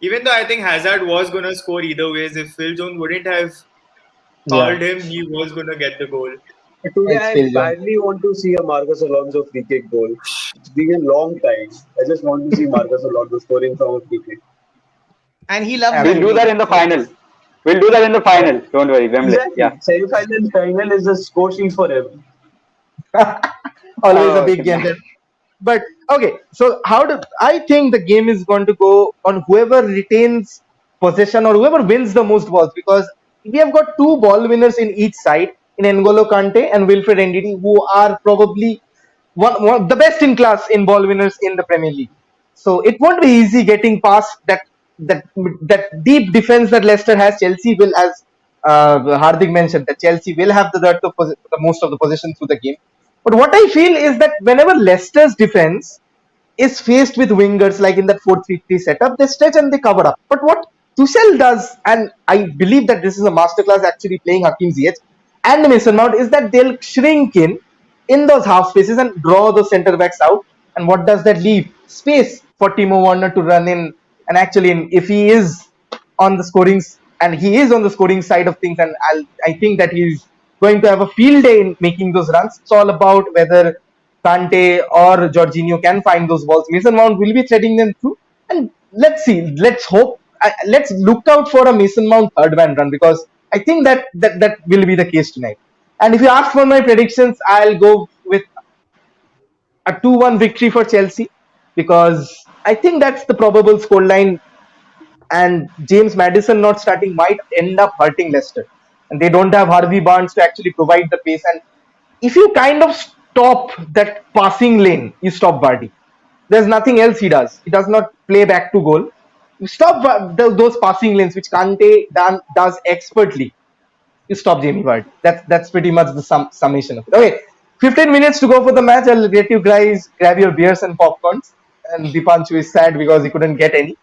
Even though I think Hazard was gonna score either ways, if Phil Jones wouldn't have yeah, fouled him, he was gonna get the goal. Today it's I Phil Jones. badly want to see a Marcus Alonso free kick goal. It's been a long time. I just want to see Marcus Alonso scoring from a free kick. And he loves Absolutely. We'll do that in the final. We'll do that in the final. Don't worry, Wembley. Exactly. Yeah. Semi-final and final is the score sheet for him. Always a Oh, big okay. game there. But okay, so how do I think the game is going to go on whoever retains possession or whoever wins the most balls, because we have got two ball winners in each side in N'Golo Kante and Wilfred Ndidi, who are probably one the best in class in ball winners in the Premier League. So it won't be easy getting past that deep defense that Leicester has. Chelsea will, as Hardik mentioned, that Chelsea will have the most of the possession through the game. But what I feel is that whenever Leicester's defense is faced with wingers like in that 4-3-3 setup, they stretch and they cover up. But what Tuchel does, and I believe that this is a masterclass actually playing Hakim Ziyech and Mason Mount, is that they'll shrink in those half spaces and draw those centre backs out. And what does that leave? Space for Timo Werner to run in. And actually, if he is on the scoring, and he is on the scoring side of things, and I think that he's going to have a field day in making those runs. It's all about whether Kante or Jorginho can find those balls. Mason Mount will be threading them through, and let's see. Let's hope. Let's look out for a Mason Mount third man run, because I think that will be the case tonight. And if you ask for my predictions, I'll go with a 2-1 victory for Chelsea, because I think that's the probable scoreline. And James Maddison not starting might end up hurting Leicester, and they don't have Harvey Barnes to actually provide the pace. And if you kind of stop that passing lane, you stop Vardy. There's nothing else he does. He does not play back to goal. You stop those passing lanes, which Kante does expertly. You stop Jamie Vardy. That's pretty much the summation of it. Okay, 15 minutes to go for the match. I'll let you guys grab your beers and popcorns. And Dipanshu is sad because he couldn't get any.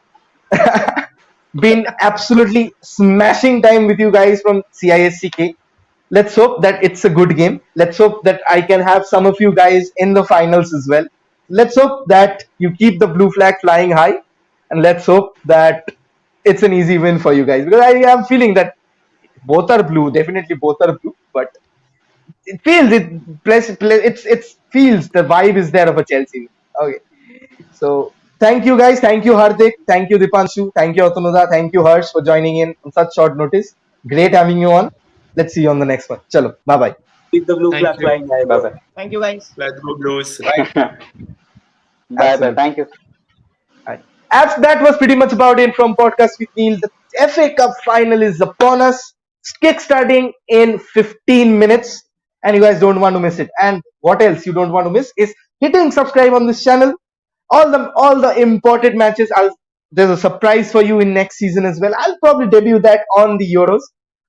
Been absolutely smashing time with you guys from CISC-K. Let's hope that it's a good game. Let's hope that I can have some of you guys in the finals as well. Let's hope that you keep the blue flag flying high, and let's hope that it's an easy win for you guys, because I am feeling that both are blue. Definitely both are blue, but it feels it feels the vibe is there of a Chelsea. Okay. So thank you guys. Thank you Hardik. Thank you Dipanshu. Thank you Atanuda. Thank you Harsh for joining in on such short notice. Great having you on. Let's see you on the next one. Chalo. Bye bye. Keep the blue Thank flag you. flying high. Bye bye. Thank you, guys. Let's go Blues. Bye bye. Absolutely. Thank you. As that was pretty much about it from Podcast with Neil. The FA Cup final is upon us, kick-starting in 15 minutes, and you guys don't want to miss it. And what else you don't want to miss is hitting subscribe on this channel. All the important matches. There's a surprise for you in next season as well. I'll probably debut that on the Euros.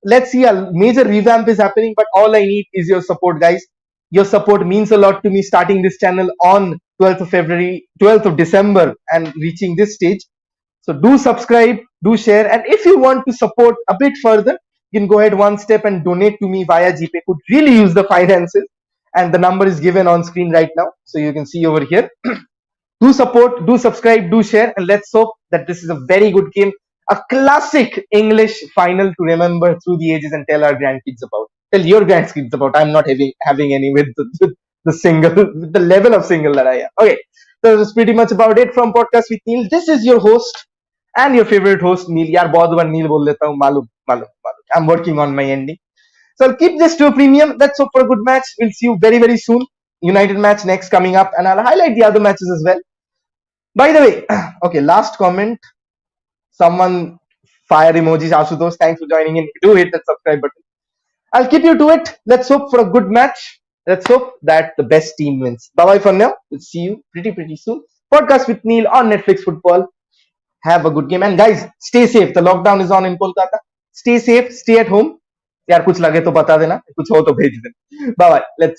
Let's see, a major revamp is happening, but all I need is your support, guys. Your support means a lot to me, starting this channel on 12th of February, 12th of December, and reaching this stage. So do subscribe, do share, and if you want to support a bit further, you can go ahead one step and donate to me via GPay. Could really use the finances, and the number is given on screen right now, so you can see over here. Do support, do subscribe, do share, and let's hope that this is a very good game. A classic English final to remember through the ages and tell our grandkids about. Tell your grandkids about. I'm not having any with the single, with the level of single that I am. Okay, so that's pretty much about it from Podcast with Neil. This is your host and your favorite host, Neil. यार बहुत बार Neil बोल देता हूँ, मालूम मालूम मालूम. I'm working on my ending. So I'll keep this to a premium. Let's hope for a good match. We'll see you very, very soon. United match next coming up, and I'll highlight the other matches as well. By the way, okay, last comment. Someone fire emojis. Ashutosh, thanks for joining in. Do hit that subscribe button. I'll keep you to it. Let's hope for a good match. Let's hope that the best team wins. Bye bye for now. We'll see you pretty soon. Podcast with Neil on Netflix Football. Have a good game. And guys, stay safe. The lockdown is on in Kolkata. Stay safe. Stay at home. यार कुछ लगे तो बता देना, कुछ हो तो भेज देना. Bye bye. Let's